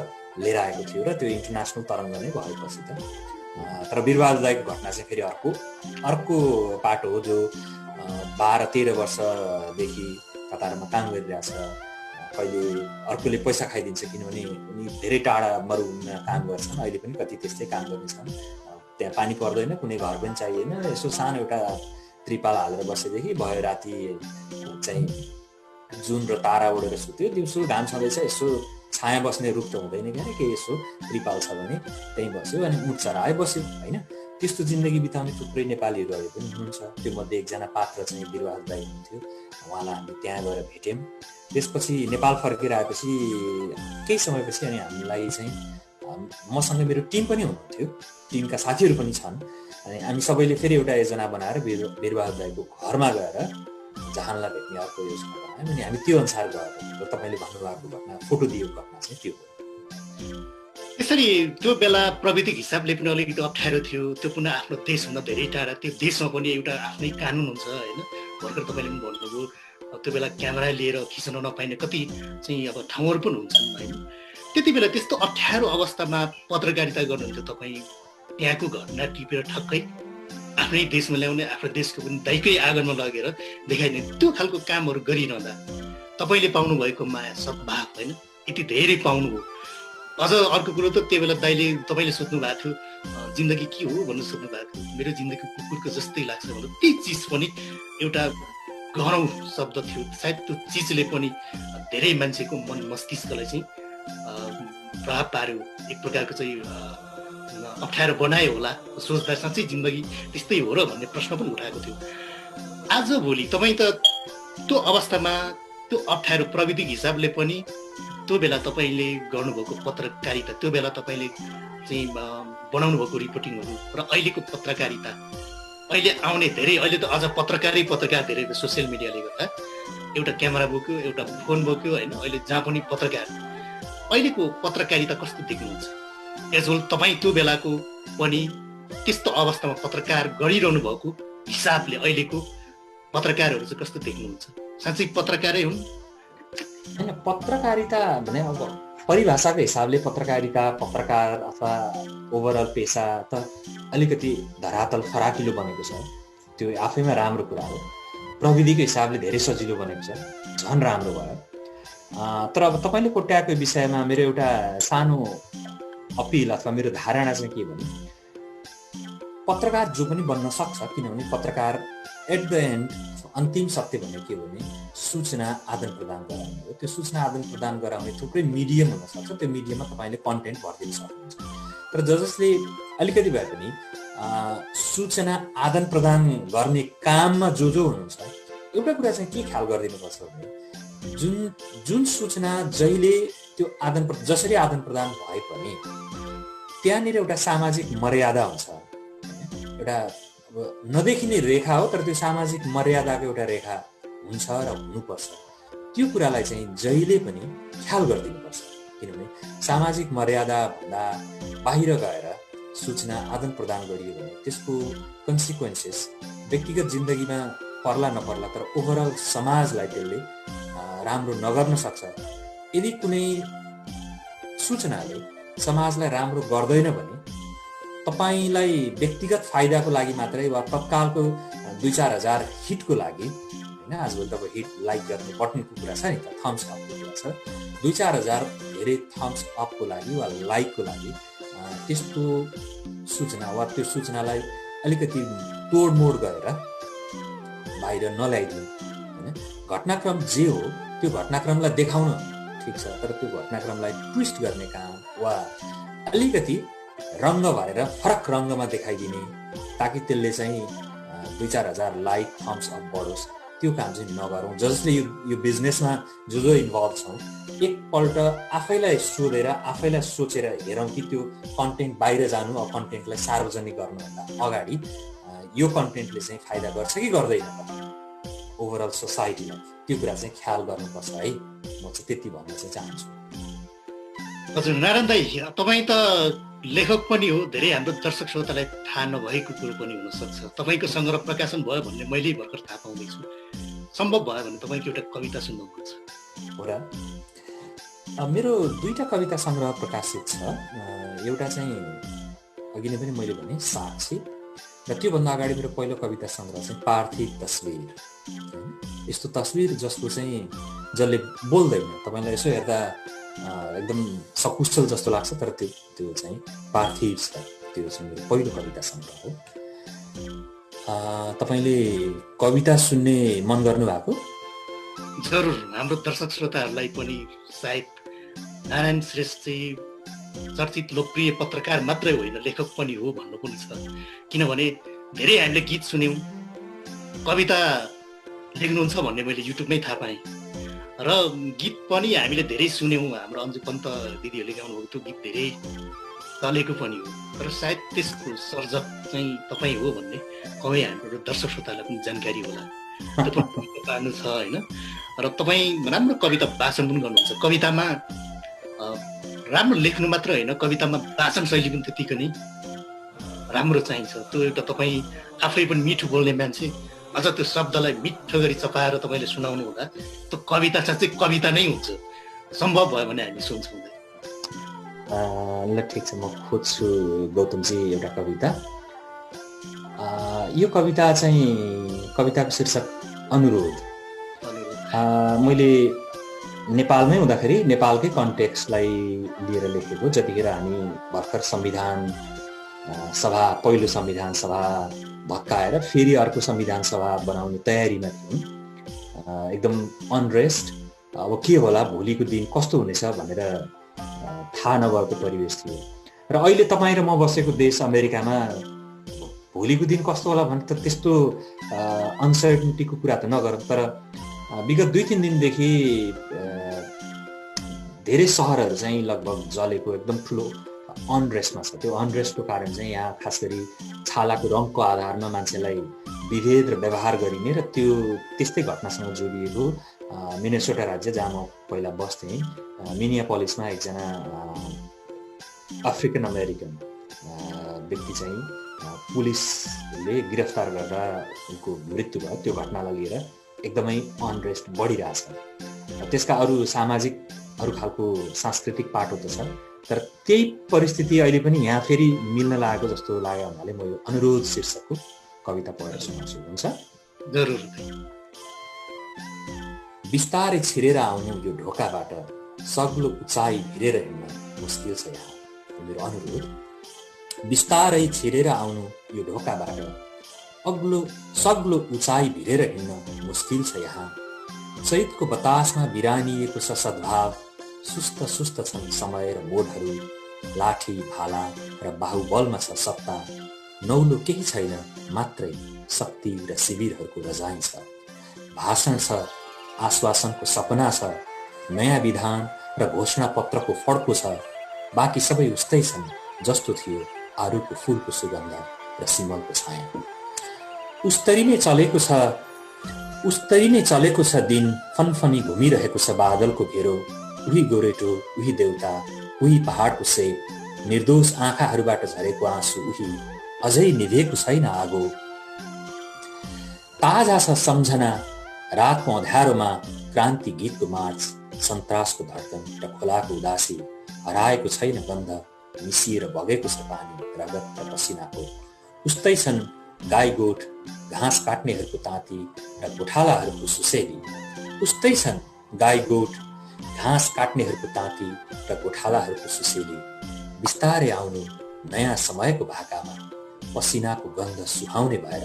लिएर आएको थियो र त्यो इन्टरनेसनल तरङ्ग नै भएपछि त। तर वीरबहादुर दाईको घटना चाहिँ फेरि अर्को पाटो हो, जो 12-13 वर्षदेखि कतारमा काम गरिरहेछ। कहिले अर्कोले पैसा खाइदिन्छ किनभने उनी धेरै टाढा मरुभूमिमा काम गर्छन्, अहिले पनि कति त्यस्तै काम गर्नेछन्। त्यहाँ पानी पर्दैन, कुनै घर पनि चाहिएन, यसो सानो एउटा त्रिपाल हालेर बसेदेखि भयो। राति चाहिँ जुन र तारा उडेर सुत्यो, दिउँसो घाम छँदैछ, यसो छाया बस्ने रुख त हुँदैन क्या, के यसो त्रिपाल छ भने त्यहीँ बस्यो अनि उठ चरा आए बस्यो होइन। त्यस्तो जिन्दगी बिताउने थुप्रै नेपालीहरू अहिले पनि हुनुहुन्छ। त्यो मध्ये एकजना पात्र चाहिँ वीरबहादुर दाई हुनुहुन्थ्यो, उहाँलाई हामी त्यहाँ गएर भेट्यौँ। त्यसपछि नेपाल फर्केर आएपछि केही समयपछि अनि हामीलाई चाहिँ मसँग मेरो टिम पनि हुनुहुन्थ्यो, टिमका साथीहरू पनि छन्। अनि हामी सबैले फेरि एउटा योजना बनाएर वीरबहादुर दाईको घरमा गएर जहानलाई भेट्ने अर्को योजना बनायौँ अनि हामी त्यो अनुसार गएर तपाईँले भन्नुभएको घटना फोटो दिएको घटना चाहिँ त्यो हो। यसरी त्यो बेला प्रविधिक हिसाबले पनि अलिकति अप्ठ्यारो थियो। त्यो पुनः आफ्नो देशभन्दा धेरै टाढा, त्यो देशमा पनि एउटा आफ्नै कानुन हुन्छ होइन। भर्खर तपाईँले पनि भन्नुभयो त्यो बेला क्यामेरा लिएर खिच्न नपाइने कति चाहिँ अब ठाउँहरू पनि हुन्छन् होइन। त्यति बेला त्यस्तो अप्ठ्यारो अवस्थामा पत्रकारिता गर्नुहुन्थ्यो तपाईँ, त्यहाँको घटना टिपेर ठक्कै आफ्नै देशमा ल्याउने, आफ्नो देशको पनि दाइकै आँगनमा लगेर देखाइदिने, त्यो खालको कामहरू गरिरहँदा तपाईँले पाउनुभएको माया सद्भाव होइन यति धेरै पाउनुभयो। अझ अर्को कुरो त त्यो बेला दाइले तपाईँले सोध्नु भएको थियो जिन्दगी के हो भन्नु सोध्नु भएको थियो। मेरो जिन्दगी कुकुरको जस्तै लाग्छ भन्नु, त्यही चिज पनि एउटा गह्रौँ शब्द थियो। सायद त्यो चिजले पनि धेरै मान्छेको मन मस्तिष्कलाई चाहिँ प्रभाव पार्यो, एक प्रकारको चाहिँ अप्ठ्यारो बनायो होला। सोच्दा साँच्चै जिन्दगी त्यस्तै हो र भन्ने प्रश्न पनि उठाएको थियो। आजभोलि तपाईँ त त्यो अवस्थामा त्यो अप्ठ्यारो प्रविधिक हिसाबले पनि त्यो बेला तपाईँले गर्नुभएको पत्रकारिता, त्यो बेला तपाईँले चाहिँ बनाउनु भएको रिपोर्टिङहरू र अहिलेको पत्रकारिता, अहिले आउने धेरै, अहिले त अझ पत्रकार धेरै सोसियल मिडियाले गर्दा एउटा क्यामेरा बोक्यो, एउटा फोन बोक्यो होइन, अहिले जहाँ पनि पत्रकार। अहिलेको पत्रकारिता कस्तो देख्नुहुन्छ? एजोल तपाईँ त्यो बेलाको पनि त्यस्तो अवस्थामा पत्रकार गरिरहनु भएको हिसाबले अहिलेको पत्रकारहरू चाहिँ कस्तो देख्नुहुन्छ? साँच्चै पत्रकारै हुन्? होइन, पत्रकारिता भने अब परिभाषाको हिसाबले पत्रकारिता, पत्रकार अथवा ओभरअल पेसा त अलिकति धरातल फराकिलो बनेको छ। त्यो आफैमा राम्रो कुरा हो। प्रविधिको हिसाबले धेरै सजिलो बनेको छ, झन् राम्रो भयो। तर अब तपाईँले कोट्याएको विषयमा मेरो एउटा सानो अपिल अथवा मेरो धारणा चाहिँ के भने, पत्रकार जो पनि बन्न सक्छ, किनभने पत्रकार एट द एन्ड अन्तिम सत्य भन्ने के भने सूचना आदान प्रदान गराउने हो। त्यो सूचना आदान प्रदान गराउने थुप्रै मिडियम हुनसक्छ, त्यो मिडियममा तपाईँले कन्टेन्ट भरिदिन सक्नुहुन्छ। तर जसले अलिकति भए पनि सूचना आदान प्रदान गर्ने काममा जो हुनुहुन्छ, एउटा कुरा चाहिँ के ख्याल गरिदिनुपर्छ भने जुन सूचना जहिले त्यो जसरी आदान प्रदान भए पनि त्यहाँनिर एउटा सामाजिक मर्यादा हुन्छ। एउटा नदेखिने रेखा हो, तर त्यो सामाजिक मर्यादाको एउटा रेखा हुन्छ र हुनुपर्छ। त्यो कुरालाई चाहिँ जहिले पनि ख्याल गरिदिनुपर्छ, किनभने सामाजिक मर्यादा भन्दा बाहिर गएर सूचना आदान प्रदान गरियो भने त्यसको कन्सिक्वेन्सेस व्यक्तिगत जिन्दगीमा पर्ला नपर्ला, तर ओभरअल समाजलाई त्यसले राम्रो नगर्न सक्छ। यदि कुनै सूचनाले समाजलाई राम्रो गर्दैन भने तपाईलाई व्यक्तिगत फाइदाको लागि मात्रै वा तत्कालको 2-4 हजार हिटको लागि होइन, आजभोलि तपाईँ हिट लाइक गर्ने बटनको कुरा छ नि त, थम्स अपको कुरा छ, 2-4 हजार धेरै थम्स अपको लागि वा लाइकको लागि त्यस्तो सूचना वा त्यो सूचनालाई अलिकति तोडमोड गरेर बाहिर नल्याइदिनु होइन। घटनाक्रम जे हो त्यो घटनाक्रमलाई देखाउन ठिक छ, तर त्यो घटनाक्रमलाई ट्विस्ट गर्ने काम वा अलिकति रङ्ग भरेर फरक रङ्गमा देखाइदिने ताकि त्यसले चाहिँ 2-4 हजार लाइक थम्स अप बढोस्, त्यो काम चाहिँ नगरौँ। जसले यो बिजनेसमा जो इन्भल्भ छौँ, एकपल्ट आफैलाई सोधेर आफैलाई सोचेर हेरौँ कि त्यो कन्टेन्ट बाहिर जानु, अब कन्टेन्टलाई सार्वजनिक गर्नुभन्दा अगाडि यो कन्टेन्टले चाहिँ फाइदा गर्छ कि गर्दैन ओभरअल सोसाइटीलाई, त्यो कुरा चाहिँ ख्याल गर्नुपर्छ है। म चाहिँ त्यति भन्न चाहिँ चाहन्छु। हजुर नारायण दाइ, तपाईँ त लेखक पनि हो, धेरै हाम्रो दर्शक श्रोतालाई थाहा नभएको कुरो पनि हुनसक्छ। तपाईँको सङ्ग्रह प्रकाशन भयो भन्ने मैले भर्खर थाहा पाउँदैछु। सम्भव भयो भने तपाईँको एउटा कविता सुन्नु मन छ। हो र, मेरो 2टा कविता सङ्ग्रह प्रकाशित छ। एउटा चाहिँ अघि नै पनि मैले भने साक्षी, र त्योभन्दा अगाडि मेरो पहिलो कविता सङ्ग्रह चाहिँ पार्थिव तस्विर। यस्तो तस्विर जसको चाहिँ जसले बोल्दैन, तपाईँलाई यसो हेर्दा एकदम सकुशल जस्तो लाग्छ, तर त्यो चाहिँ पार्थिव छ। त्यो चाहिँ मेरो पहिलो कविता सङ्ग्रह हो। तपाईँले कविता सुन्ने मन गर्नुभएको? जरुर, हाम्रो दर्शक श्रोताहरूलाई पनि सायद नारायण श्रेष्ठ चाहिँ चर्चित लोकप्रिय पत्रकार मात्रै होइन, लेखक पनि हो भन्नु पनि छ। किनभने धेरै हामीले गीत सुन्यौँ, कविता लेख्नुहुन्छ भन्ने मैले युट्युबमै थाहा पाएँ, र गीत पनि हामीले धेरै सुन्यौँ। हाम्रो अन्जु पन्त दिदीहरूले गाउनुभएको त्यो गीत धेरै चलेको पनि हो, तर सायद त्यसको सर्जक चाहिँ तपाईँ हो भन्ने कवै हाम्रो दर्शक श्रोतालाई पनि जानकारी होला, त्यो पनि पार्नु छ होइन। र तपाईँ राम्रो कविता वाचन पनि गर्नुहुन्छ। कवितामा राम्रो लेख्नु मात्र होइन, कवितामा वाचन शैली पनि त्यतिकै नै राम्रो चाहिन्छ। त्यो एउटा तपाईँ आफै पनि मिठो बोल्ने मान्छे, अझ त्यो शब्दलाई मिठो गरी चपाएर तपाईँले सुनाउनु हुँदा त्यो कविता चाहिँ कविता नै हुन्छ। सम्भव भयो भने हामी सुन्छौँ। ल ठिक छ, म खोज्छु गौतमजी एउटा कविता। यो कविता चाहिँ कविताको शीर्षक अनुरोध। मैले नेपालमै हुँदाखेरि नेपालकै कन्टेक्स्टलाई लिएर लेखेको। जतिखेर हामी भर्खर संविधान सभा, पहिलो संविधान सभा भत्काएर फेरि अर्को संविधान सभा बनाउने तयारीमा थियौँ, एकदम अनरेस्ट, अब के होला, भोलिको दिन कस्तो हुनेछ भनेर थाहा नभएको परिवेश थियो। र अहिले तपाईँ र म बसेको देश अमेरिकामा भोलिको दिन कस्तो होला भने त त्यस्तो अनसर्टिनिटीको कुरा त नगरौँ, तर विगत 2-3 दिनदेखि धेरै सहरहरू चाहिँ लगभग जलेको एकदम ठुलो अनरेस्टमा छ। त्यो अनरेस्टको कारण चाहिँ यहाँ खास गरी छालाको रङको आधारमा मान्छेलाई विभेद र व्यवहार गरिने र त्यो त्यस्तै घटनासँग जोडिएको मिनेसोटा राज्य, जहाँ म पहिला बस्थेँ, मिनियापोलिसमा एकजना अफ्रिकन अमेरिकन व्यक्ति चाहिँ पुलिसले गिरफ्तार गर्दा उनको मृत्यु भयो। त्यो घटनालाई लिएर एकदमै अनरेस्ट बढिरहेछ। त्यसका अरू सामाजिक अरू खालको सांस्कृतिक पाटो त छ, तर त्यही परिस्थिति अहिले पनि यहाँ फेरि मिल्न लागेको जस्तो लाग्यो हुनाले म यो अनुरोध शीर्षकको कविता पढेर सुनाउँछु। हुन्छ? जरुर। बिस्तारै छिरेर आउनु यो ढोकाबाट, सग्लो उचाइ भिरेर हिँड्न मुस्किल छ यहाँ। मेरो अनुरोध, बिस्तारै छिरेर आउनु यो ढोकाबाट, सग्लो उचाइ भिरेर हिँड्न मुस्किल छ यहाँ। चैतको बतासमा बिरानिएको छ सद्भाव, सुस्त सुस्त छन् समय र मोडहरू, लाठी भाला र बाहुबलमा छ सत्ता, नौलो केही छैन, मात्रै शक्ति र शिविरहरूको रजाइ छ। भाषण छ, आश्वासनको सपना छ, नयाँ विधान र घोषणा पत्रको फड्को छ, बाँकी सबै उस्तै छन् जस्तो थियो आरुको फुलको सुगन्ध र सिमलको छाया। उस्तरी नै चलेको छ दिन, फनफनी घुमिरहेको छ बादलको घेरो, उही गोरेटो, उही देउता, उही पहाडको सेप, निर्दोष आँखाहरूबाट झरेको आँसु उही, अझै निभेको छैन आगो। ताजा छ सम्झना रातको अँध्यारोमा, क्रान्ति गीतको मार्च, सन्तासको धड्कन र खोलाको उदासी, हराएको छैन गन्ध, मिसिएर बगेको छ पानी, रगत र पसिनाको। उस्तै छन् गाई गोठ, घाँस काट्नेहरूको ताती र गोठालाहरूको सुसेली। उस्तै छन् गाई गोठ, घाँस काट्नेहरूको ताती र गोठालाहरूको सुसेली। बिस्तारै आउनु नयाँ समयको भाकामा, पसिनाको गन्ध सुहाउने भएर,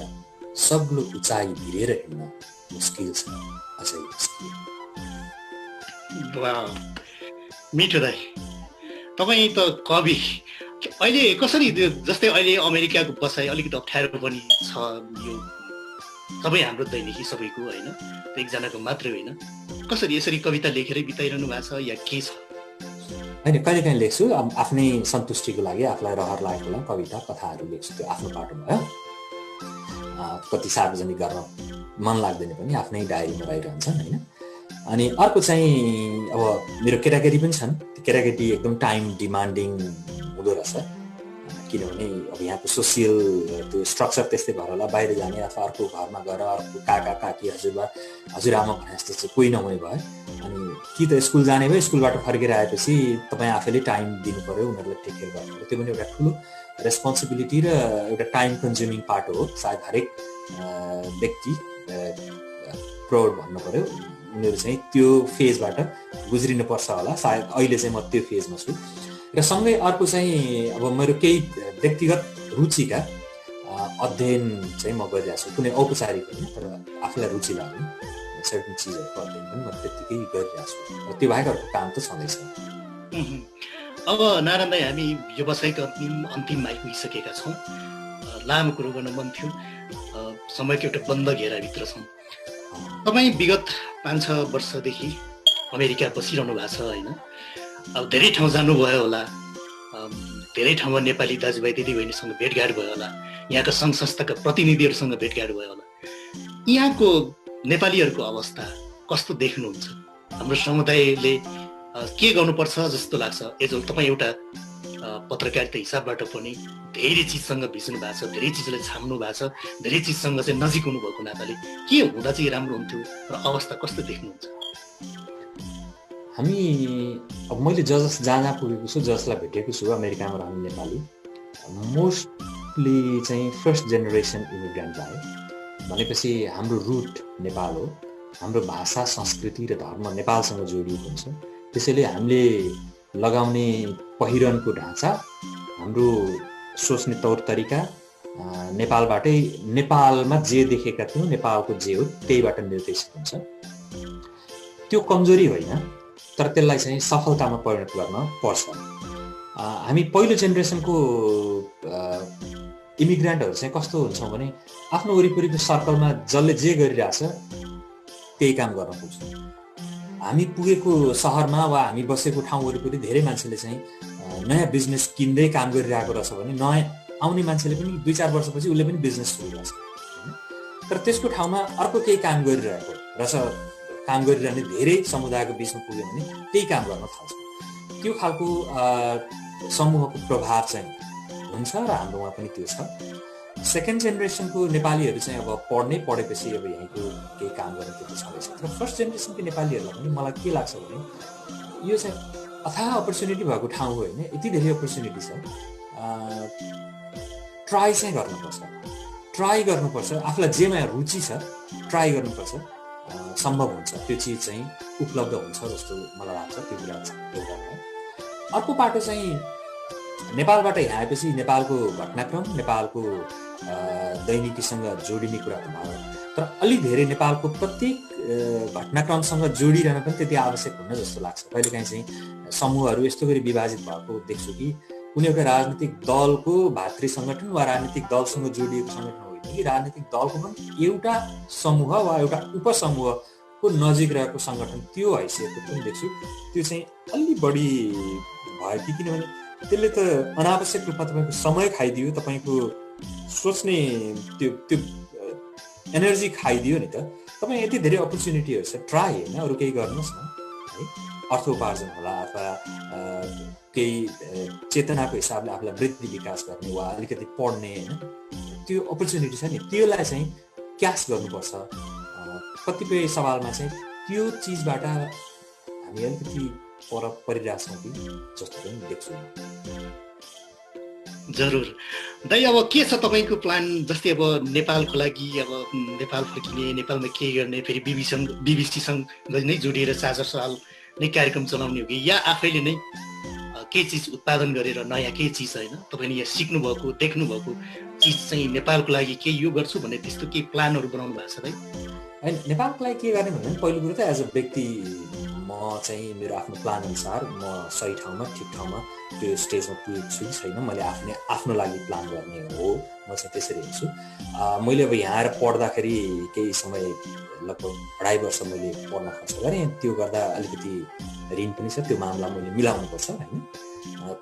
सग्लो उचाइ भिरेर हिँड्न मुस्किल छ, अझै मुस्किल। मिठो दाइ, तपाईँ त कवि। अहिले कसरी, जस्तै अहिले अमेरिकाको बसाइ अलिकति अप्ठ्यारो पनि छ, यो सबै हाम्रो दैनिकी सबैको होइन, एकजनाको मात्रै होइन, कसरी यसरी कविता लेखेरै बिताइरहनु भएको छ या के छ? होइन, कहिलेकाहीँ लेख्छु, आफ्नै सन्तुष्टिको लागि, आफूलाई रहर लागेको लागि कविता कथाहरू लेख्छु, त्यो आफ्नो बाटो भयो। कति सार्वजनिक गर्न मन लाग्दैन पनि, आफ्नै डायरीमा रहिरहन्छन् होइन। अनि अर्को चाहिँ अब मेरो केटाकेटी पनि छन्, केटाकेटी एकदम टाइम डिमान्डिङ हुँदो रहेछ, किनभने अब यहाँको सोसियल त्यो स्ट्रक्चर त्यस्तै भएर होला, बाहिर जाने अथवा अर्को घरमा गएर अर्को काका काकी हजुरबा हजुरआमा भने जस्तो चाहिँ कोही नहुने भयो। अनि कि त स्कुल जाने भयो, स्कुलबाट फर्केर आएपछि तपाईँ आफैले टाइम दिनु पऱ्यो, उनीहरूलाई टेक केयर गर्नु पऱ्यो, त्यो पनि एउटा ठुलो रेस्पोन्सिबिलिटी र एउटा टाइम कन्ज्युमिङ पार्ट हो। सायद हरेक व्यक्ति प्रौढ भन्नु पऱ्यो, उनीहरू चाहिँ त्यो फेजबाट गुज्रिनुपर्छ होला। सायद अहिले चाहिँ म त्यो फेजमा छु। र सँगै अर्को चाहिँ अब मेरो केही व्यक्तिगत रुचिका अध्ययन चाहिँ म गरिरहेको छु, कुनै औपचारिक होइन, तर आफूलाई रुचि लाग्ने सर्टेन चिजहरूको अध्ययन पनि म त्यत्तिकै गरिरहेको छु। र त्यो बाहेक अर्को काम त छँदैछ। अब नारायण दाइ, हामी यो बसाइको अन्तिममा आइपुगिसकेका छौँ। लामो कुरो गर्न मन थियो, समयको एउटा बन्द घेराभित्र छौँ। तपाईँ विगत 5-6 वर्षदेखि अमेरिका बसिरहनु भएको छ होइन, अब धेरै ठाउँ जानुभयो होला, धेरै ठाउँमा नेपाली दाजुभाइ दिदीबहिनीसँग भेटघाट भयो होला, यहाँका सङ्घ संस्थाका प्रतिनिधिहरूसँग भेटघाट भयो होला। यहाँको नेपालीहरूको अवस्था कस्तो देख्नुहुन्छ? हाम्रो समुदायले के गर्नुपर्छ जस्तो लाग्छ? एज तपाईँ एउटा पत्रकारिता हिसाबबाट पनि धेरै चिजसँग भिज्नु भएको छ, धेरै चिजलाई छाम्नु भएको छ, धेरै चिजसँग चाहिँ नजिक हुनुभएको नाताले के हुँदा चाहिँ राम्रो हुन्थ्यो र अवस्था कस्तो देख्नुहुन्छ? हामी अब मैले जहाँ पुगेको छु, जसलाई भेटेको छु अमेरिकामा रहने नेपाली मोस्टली चाहिँ फर्स्ट जेनेरेसन इमिग्रेन्ट आयो। भनेपछि हाम्रो रुट नेपाल हो, हाम्रो भाषा संस्कृति र धर्म नेपालसँग जोडिएको हुन्छ। त्यसैले हामीले लगाउने पहिरनको ढाँचा, हाम्रो सोच्ने तौर तरिका नेपालबाटै, नेपालमा जे देखेका थियौँ, नेपालको जे हो त्यहीबाट निर्देशित हुन्छ। त्यो कमजोरी होइन, तर त्यसलाई चाहिँ सफलतामा परिणत गर्न पर्छ। हामी पहिलो जेनेरेसनको इमिग्रेन्टहरू चाहिँ कस्तो हुन्छौँ भने आफ्नो वरिपरिको सर्कलमा जसले जे गरिरहेछ त्यही काम गर्न पुग्छौँ। हामी पुगेको सहरमा वा हामी बसेको ठाउँ वरिपरि धेरै मान्छेले चाहिँ नयाँ बिजनेस किन्दै काम गरिरहेको रहेछ भने नयाँ आउने मान्छेले पनि 2-4 वर्षपछि उसले पनि बिजनेस सुरु गर्छ। तर त्यसको ठाउँमा अर्को केही काम गरिरहेको रहेछ, काम गरिरहने धेरै समुदायको बिचमा पुग्यो भने त्यही काम गर्न थाल्छ। त्यो खालको समूहको प्रभाव चाहिँ हुन्छ र हाम्रोमा पनि त्यो छ। सेकेन्ड जेनेरेसनको नेपालीहरू चाहिँ अब पढेपछि अब यहीँको केही काम गर्ने त्यति छँदैछ। तर फर्स्ट जेनेरेसनको नेपालीहरूलाई पनि मलाई के लाग्छ भने यो चाहिँ अथाह अपर्च्युनिटी भएको ठाउँ हो होइन, यति धेरै अपर्च्युनिटी छ। ट्राई चाहिँ गर्नुपर्छ, आफूलाई जेमा रुचि छ ट्राई गर्नुपर्छ, सम्भव हुन्छ, त्यो चिज चाहिँ उपलब्ध हुन्छ जस्तो मलाई लाग्छ। त्यो कुरा एउटा हो। अर्को पाटो चाहिँ नेपालबाट यहाँ आएपछि नेपालको घटनाक्रम, नेपालको दैनिकीसँग जोडिने कुरा त भयो, तर अलि धेरै नेपालको प्रत्येक घटनाक्रमसँग जोडिरहन पनि त्यति आवश्यक हुन्न जस्तो लाग्छ। कहिलेकाहीँ चाहिँ समूहहरू यस्तो गरी विभाजित भएको देख्छु कि कुनै एउटा राजनीतिक दलको भातृ सङ्गठन वा राजनीतिक दलसँग जोडिएको सङ्गठन होइन कि राजनीतिक दलको पनि एउटा समूह वा एउटा उपसमूहको नजिक रहेको सङ्गठन, त्यो हैसियतको पनि देख्छु। त्यो चाहिँ अलि बढी भयो कि, किनभने त्यसले त अनावश्यक रूपमा तपाईँको समय खाइदियो, तपाईँको सोच्ने त्यो एनर्जी खाइदियो नि त। तपाईँ यति धेरै अपर्च्युनिटीहरू छ, ट्राई होइन अरू केही गर्नुहोस् न है, अर्थोपार्जन होला अथवा केही चेतनाको हिसाबले आफूलाई वृद्धि विकास गर्ने वा अलिकति पढ्ने होइन, त्यो अपर्च्युनिटी छ नि, त्यसलाई चाहिँ क्यास गर्नुपर्छ। कतिपय सवालमा चाहिँ त्यो चिजबाट हामी अलिकति पर परिरहेछौँ कि जस्तो पनि देख्छु। जरुर दाइ, अब के छ तपाईँको प्लान? जस्तै अब नेपालको लागि अब नेपाल फर्किने, नेपालमा के गर्ने, फेरि बिबिसीसँग नै जोडिएर 4 साल नै कार्यक्रम चलाउने हो कि या आफैले नै केही चिज उत्पादन गरेर नयाँ केही चिज होइन तपाईँले यहाँ सिक्नुभएको देख्नुभएको चिज चाहिँ नेपालको लागि केही यो गर्छु भन्ने त्यस्तो केही प्लानहरू बनाउनु भएको छ दाइ? होइन, नेपालको लागि के गर्ने भन्दा पहिलो कुरो त एज अ व्यक्ति म चाहिँ मेरो आफ्नो प्लान अनुसार म सही ठाउँमा ठिक ठाउँमा त्यो स्टेजमा पुगेको छु कि छैन, मैले आफ्नो लागि प्लान गर्ने हो, म चाहिँ त्यसरी हेर्छु। मैले अब यहाँ आएर पढ्दाखेरि केही समय लगभग 2.5 वर्ष मैले पढ्न खर्च गरेँ, त्यो गर्दा अलिकति ऋण पनि छ, त्यो मामला मैले मिलाउनुपर्छ होइन।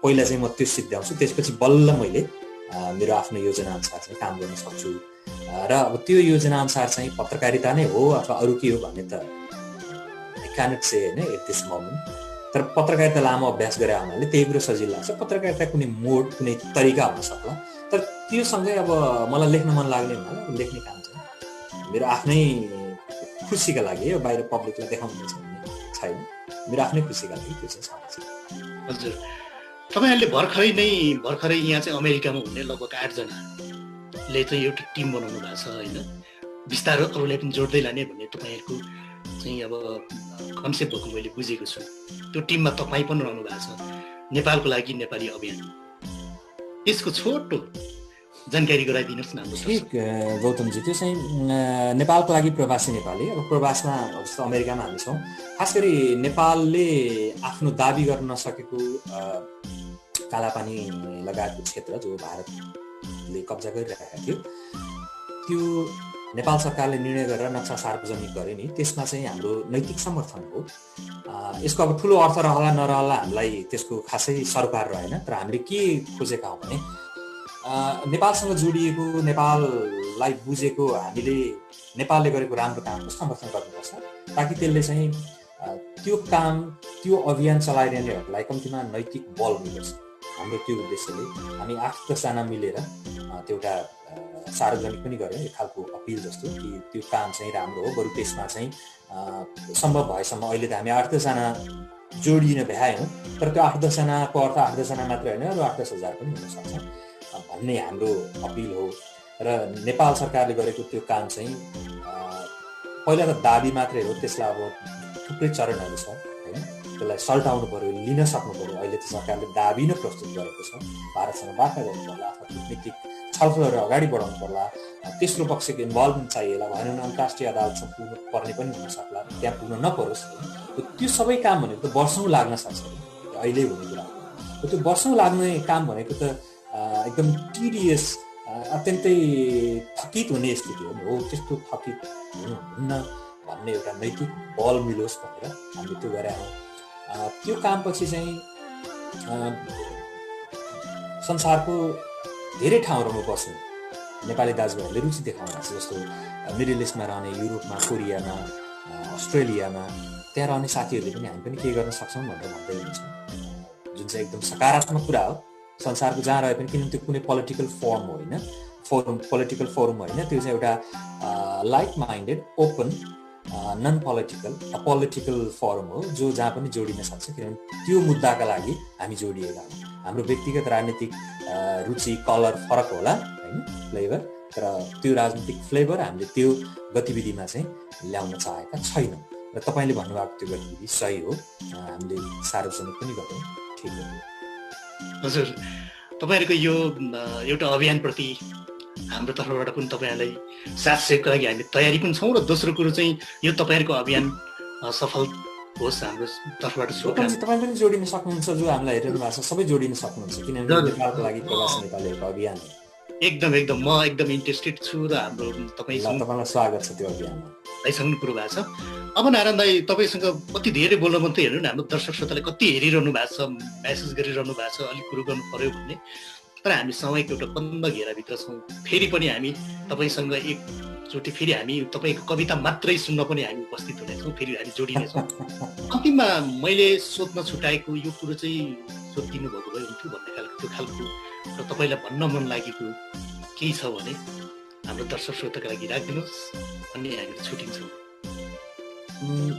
पहिला चाहिँ म त्यो सिद्ध्याउँछु, त्यसपछि बल्ल मैले मेरो आफ्नो योजना अनुसार चाहिँ काम गर्न सक्छु। र अब त्यो योजना अनुसार चाहिँ पत्रकारिता नै हो अथवा अरू के हो भन्ने त क्यानट से होइन एट दिस मोमेन्ट। तर पत्रकारिता लामो अभ्यास गरे हुनाले त्यही कुरो सजिलो लाग्छ। पत्रकारिता कुनै मोड कुनै तरिका हुन सक्ला, तर त्योसँगै अब मलाई लेख्न मन लाग्ने हुनाले लेख्ने काम चाहिँ मेरो आफ्नै खुसीका लागि हो, बाहिर पब्लिकलाई देखाउनु छैन, मेरो आफ्नै खुसीका लागि त्यो चाहिँ छ। हजुर, तपाईँहरूले भर्खरै यहाँ चाहिँ अमेरिकामा हुने लगभग 8 जनाले चाहिँ एउटा टिम बनाउनु भएको छ होइन, बिस्तारै अरूलाई पनि जोड्दै लाने भन्ने तपाईँहरूको चाहिँ अब कन्सेप्ट भएको मैले बुझेको छु। त्यो टिममा तपाईँ पनि रहनु भएको छ, नेपालको लागि नेपाली अभियान, यसको छोटो जानकारी गराइदिनुहोस् न हाम्रो। ठिक गौतमजी, त्यो चाहिँ नेपालको लागि प्रवासी नेपाली, अब प्रवासमा जस्तो अमेरिकामा हामी छौँ, खास गरी नेपालले आफ्नो दाबी गर्न नसकेको कालापानी लगायतको क्षेत्र जो भारतले कब्जा गरिरहेका थियो, त्यो नेपाल सरकारले निर्णय गरेर नक्सा सार्वजनिक गर्यो नि, त्यसमा चाहिँ हाम्रो नैतिक समर्थन हो। यसको अब ठुलो अर्थ रहला नरहला हामीलाई त्यसको खासै सरोकार रहेन, तर हामीले के खोजेका हौँ भने नेपालसँग जोडिएको, नेपाललाई बुझेको हामीले नेपालले गरेको राम्रो कामको समर्थन गर्नुपर्छ, ताकि त्यसले चाहिँ त्यो काम त्यो अभियान चलाइरहनेहरूलाई कम्तीमा नैतिक बल मिलोस्। हाम्रो त्यो उद्देश्यले हामी 8-10 जना मिलेर त्यो एउटा सार्वजनिक पनि गऱ्यौँ, एक खालको अपिल जस्तो कि त्यो काम चाहिँ राम्रो हो, बरु त्यसमा चाहिँ सम्भव भएसम्म अहिले त हामी 8-10 जना जोडिन भ्यायौँ, तर त्यो 8-10 जनाको अर्थ 8-10 जना मात्र होइन, अरू 8-10 हजार पनि हुनसक्छ भन्ने हाम्रो अपिल हो। र नेपाल सरकारले गरेको त्यो काम चाहिँ पहिला त दाबी मात्रै हो, त्यसलाई अब थुप्रै चरणहरू छ होइन, त्यसलाई सल्टाउनु पऱ्यो, लिन सक्नु पऱ्यो। अहिले त सरकारले दाबी नै प्रस्तुत गरेको छ, भारतसँग वार्ता गर्नु पर्ला अथवा कूटनीतिक छलफलहरू अगाडि बढाउनु पर्ला, तेस्रो पक्षको इन्भल्भमेन्ट चाहिएला, भएन भने अन्तर्राष्ट्रिय अदालतसम्म पुग्नु पर्ने पनि हुनसक्ला, त्यहाँ पुग्न नपरोस्। त्यो सबै काम भनेको त वर्षौँ लाग्न सक्छ, अहिले हुने कुरा हो। त्यो वर्षौँ लाग्ने काम भनेको त एकदम टिडियस, अत्यन्तै थकित हुने स्थिति हो। त्यस्तो थकित हुन्न भन्ने एउटा नैतिक बल मिलोस् भनेर हामीले त्यो गरेका हौँ। त्यो कामपछि चाहिँ संसारको धेरै ठाउँहरूमा बस्नु नेपाली दाजुभाइहरूले रुचि देखाउनु भएको छ, जस्तो मिडल इस्टमा रहने, युरोपमा, कोरियामा, अस्ट्रेलियामा, त्यहाँ रहने साथीहरूले पनि हामी पनि केही गर्न सक्छौँ भनेर भन्दै हुन्छ, जुन चाहिँ एकदम सकारात्मक कुरा हो। संसारको जहाँ रहे पनि, किनभने त्यो कुनै पोलिटिकल फोरम होइन, त्यो चाहिँ एउटा like minded, open, non political, apolitical forum हो, जो जहाँ पनि जोडिन सक्छ। किनभने त्यो मुद्दाका लागि हामी जोडिएका हौँ। हाम्रो व्यक्तिगत राजनीतिक रुचि, कलर फरक होला होइन, फ्लेभर, तर त्यो राजनीतिक फ्लेभर हामीले त्यो गतिविधिमा चाहिँ ल्याउन चाहेका छैनौँ। र तपाईँले भन्नुभएको त्यो गतिविधि सही हो, हामीले सार्वजनिक पनि गर्यौँ, ठिक हो। हजुर, तपाईँहरूको यो एउटा अभियानप्रति हाम्रो तर्फबाट पनि तपाईँहरूलाई साथ सहयोगको लागि हामी तयारी पनि छौँ। र दोस्रो कुरो चाहिँ यो तपाईँहरूको अभियान सफल होस्, हाम्रो तर्फबाट शुभकामना। तपाईँ पनि जोडिन सक्नुहुन्छ, जो हामीलाई हेरिरहनु भएको छ सबै जोडिन सक्नुहुन्छ, किनभने नेपालको लागि प्रवासी नेपालीहरूको अभियान हो। एकदम म एकदम इन्ट्रेस्टेड छु र हाम्रो तपाईँलाई स्वागत छ त्यो अभियानमा। भइसक्नु कुरो भएको छ। अब नारायण दाई, तपाईँसँग कति धेरै बोल्न मन त हेर्नु न, हाम्रो दर्शक श्रोताले कति हेरिरहनु भएको छ, मेसेज गरिरहनु भएको छ, अलिक कुरो गर्नु पर्यो भन्ने, तर हामी समयको एउटा बन्द घेराभित्र छौँ। फेरि पनि हामी तपाईँसँग एकचोटि फेरि हामी तपाईँको कविता मात्रै सुन्न पनि हामी उपस्थित हुनेछौँ, फेरि हामी जोडिनेछौँ। अन्तिममा मैले सोध्न छुट्याएको यो कुरो चाहिँ सोधिदिनु भएको भए हुन्थ्यो भन्ने त्यो खालको र तपाईँलाई भन्न मन लागेको केही छ भने हाम्रो दर्शक श्रोताको लागि राखिदिनुहोस्, अनि हामी छुट्टिन्छौँ।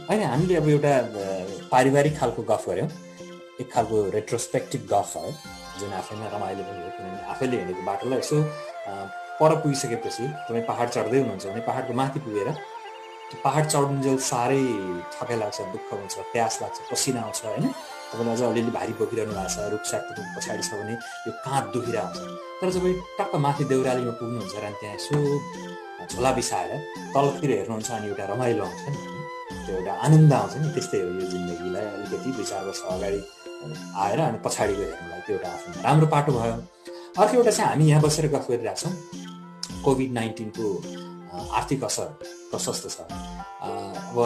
होइन, हामीले अब एउटा पारिवारिक खालको गफ गऱ्यौँ, एक खालको रेट्रोस्पेक्टिभ गफ भयो, जुन आफैमा रमाइलो पनि हो। किनभने आफैले हिँडेको बाटोलाई यसो पर पुगिसकेपछि तपाईँ पहाड चढ्दै हुनुहुन्छ भने पहाडको माथि पुगेर त्यो पहाड चढ्नुन्जेल साह्रै थकाइ लाग्छ, दुःख हुन्छ, प्यास लाग्छ, पसिना आउँछ होइन, तपाईँले अझ अलिअलि भारी बोकिरहनु भएको छ, रुखसाट पछाडि छ भने यो काँध दुखिरहेको हुन्छ। तर जब टक्क माथि देउरालीमा पुग्नुहुन्छ र त्यहाँ यसो झोला बिसाएर तलतिर हेर्नुहुन्छ अनि एउटा रमाइलो आउँछ नि, त्यो एउटा आनन्द आउँछ नि। त्यस्तै हो यो जिन्दगीलाई अलिकति 2-4 वर्ष अगाडि आएर अनि पछाडिको हेर्नुलाई त्यो एउटा आफ्नो राम्रो पाटो भयो। अर्को एउटा चाहिँ हामी यहाँ बसेर गफ गरिरहेको छौँ, कोभिड-19को आर्थिक असर प्रशस्त छ। अब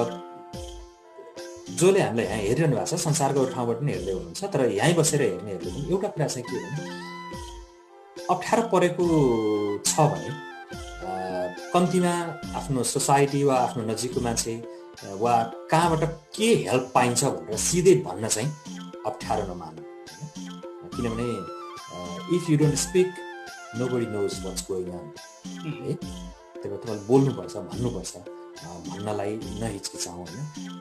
जसले हामीलाई यहाँ हेरिरहनु भएको छ, संसारको ठाउँबाट पनि हेर्दै हुनुहुन्छ, तर यहीँ बसेर हेर्नेहरूले पनि एउटा कुरा चाहिँ के भने, अप्ठ्यारो परेको छ भने कम्तीमा आफ्नो सोसाइटी वा आफ्नो नजिकको मान्छे वा कहाँबाट के हेल्प पाइन्छ भनेर सिधै भन्न चाहिँ अप्ठ्यारो नमान्नु, किनभने if you don't speak nobody knows what's going on है। त्यही भएर तपाईँले बोल्नुपर्छ, भन्नुपर्छ, भन्नलाई नहिचकिचाउँ होइन।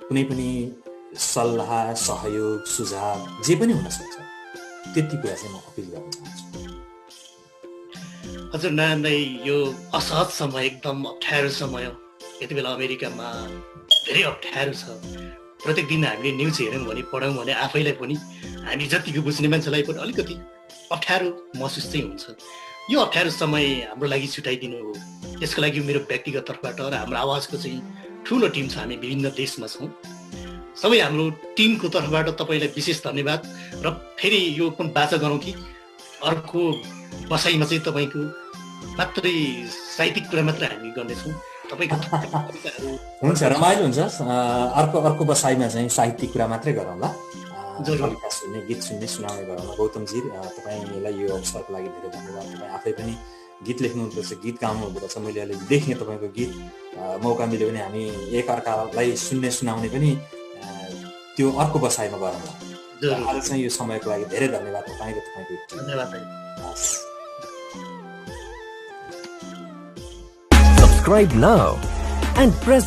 कुनै पनि सल्लाह, सहयोग, सुझाव जे पनि हुनसक्छ, त्यति कुरा चाहिँ म अपिल गर्न चाहन्छु। हजुर नारायण दाई, यो असहज समय, एकदम अप्ठ्यारो समय, यति बेला अमेरिकामा धेरै अप्ठ्यारो छ। प्रत्येक दिन हामीले न्युज हेऱ्यौँ भने, पढौँ भने आफैलाई पनि, हामी जतिको बुझ्ने मान्छेलाई पनि अलिकति अप्ठ्यारो महसुस चाहिँ हुन्छ। यो अप्ठ्यारो समय हाम्रो लागि छुट्याइदिनु हो, यसको लागि मेरो व्यक्तिगत तर्फबाट र हाम्रो आवाजको चाहिँ ठुलो टिम छ, हामी विभिन्न देशमा छौँ, सबै हाम्रो टिमको तर्फबाट तपाईँलाई विशेष धन्यवाद। र फेरि यो पनि बाचा गरौँ कि अर्को बसाइमा चाहिँ तपाईँको मात्रै साहित्यिक कुरा मात्रै हामी गर्नेछौँ, तपाईँको हुन्छ, रमाइलो हुन्छ। अर्को बसाइमा चाहिँ साहित्यिक कुरा मात्रै गरौँला, कविता सुन्ने, गीत सुन्ने, सुनाउने गरौँला। गौतमजी, तपाईँलाई यो अवसरको लागि धेरै धन्यवाद। तपाईँ आफै पनि गीत लेख्नु हुँदो रहेछ, गीत गाउनु हुँदो रहेछ, मैले अहिले देखेँ तपाईँको गीत। मौका मिल्यो भने हामी एकअर्कालाई सुन्ने, सुनाउने पनि त्यो अर्को बसाइमा गरौँला। आज चाहिँ यो समयको लागि धेरै धन्यवाद तपाईँको धन्यवाद। Subscribe now and press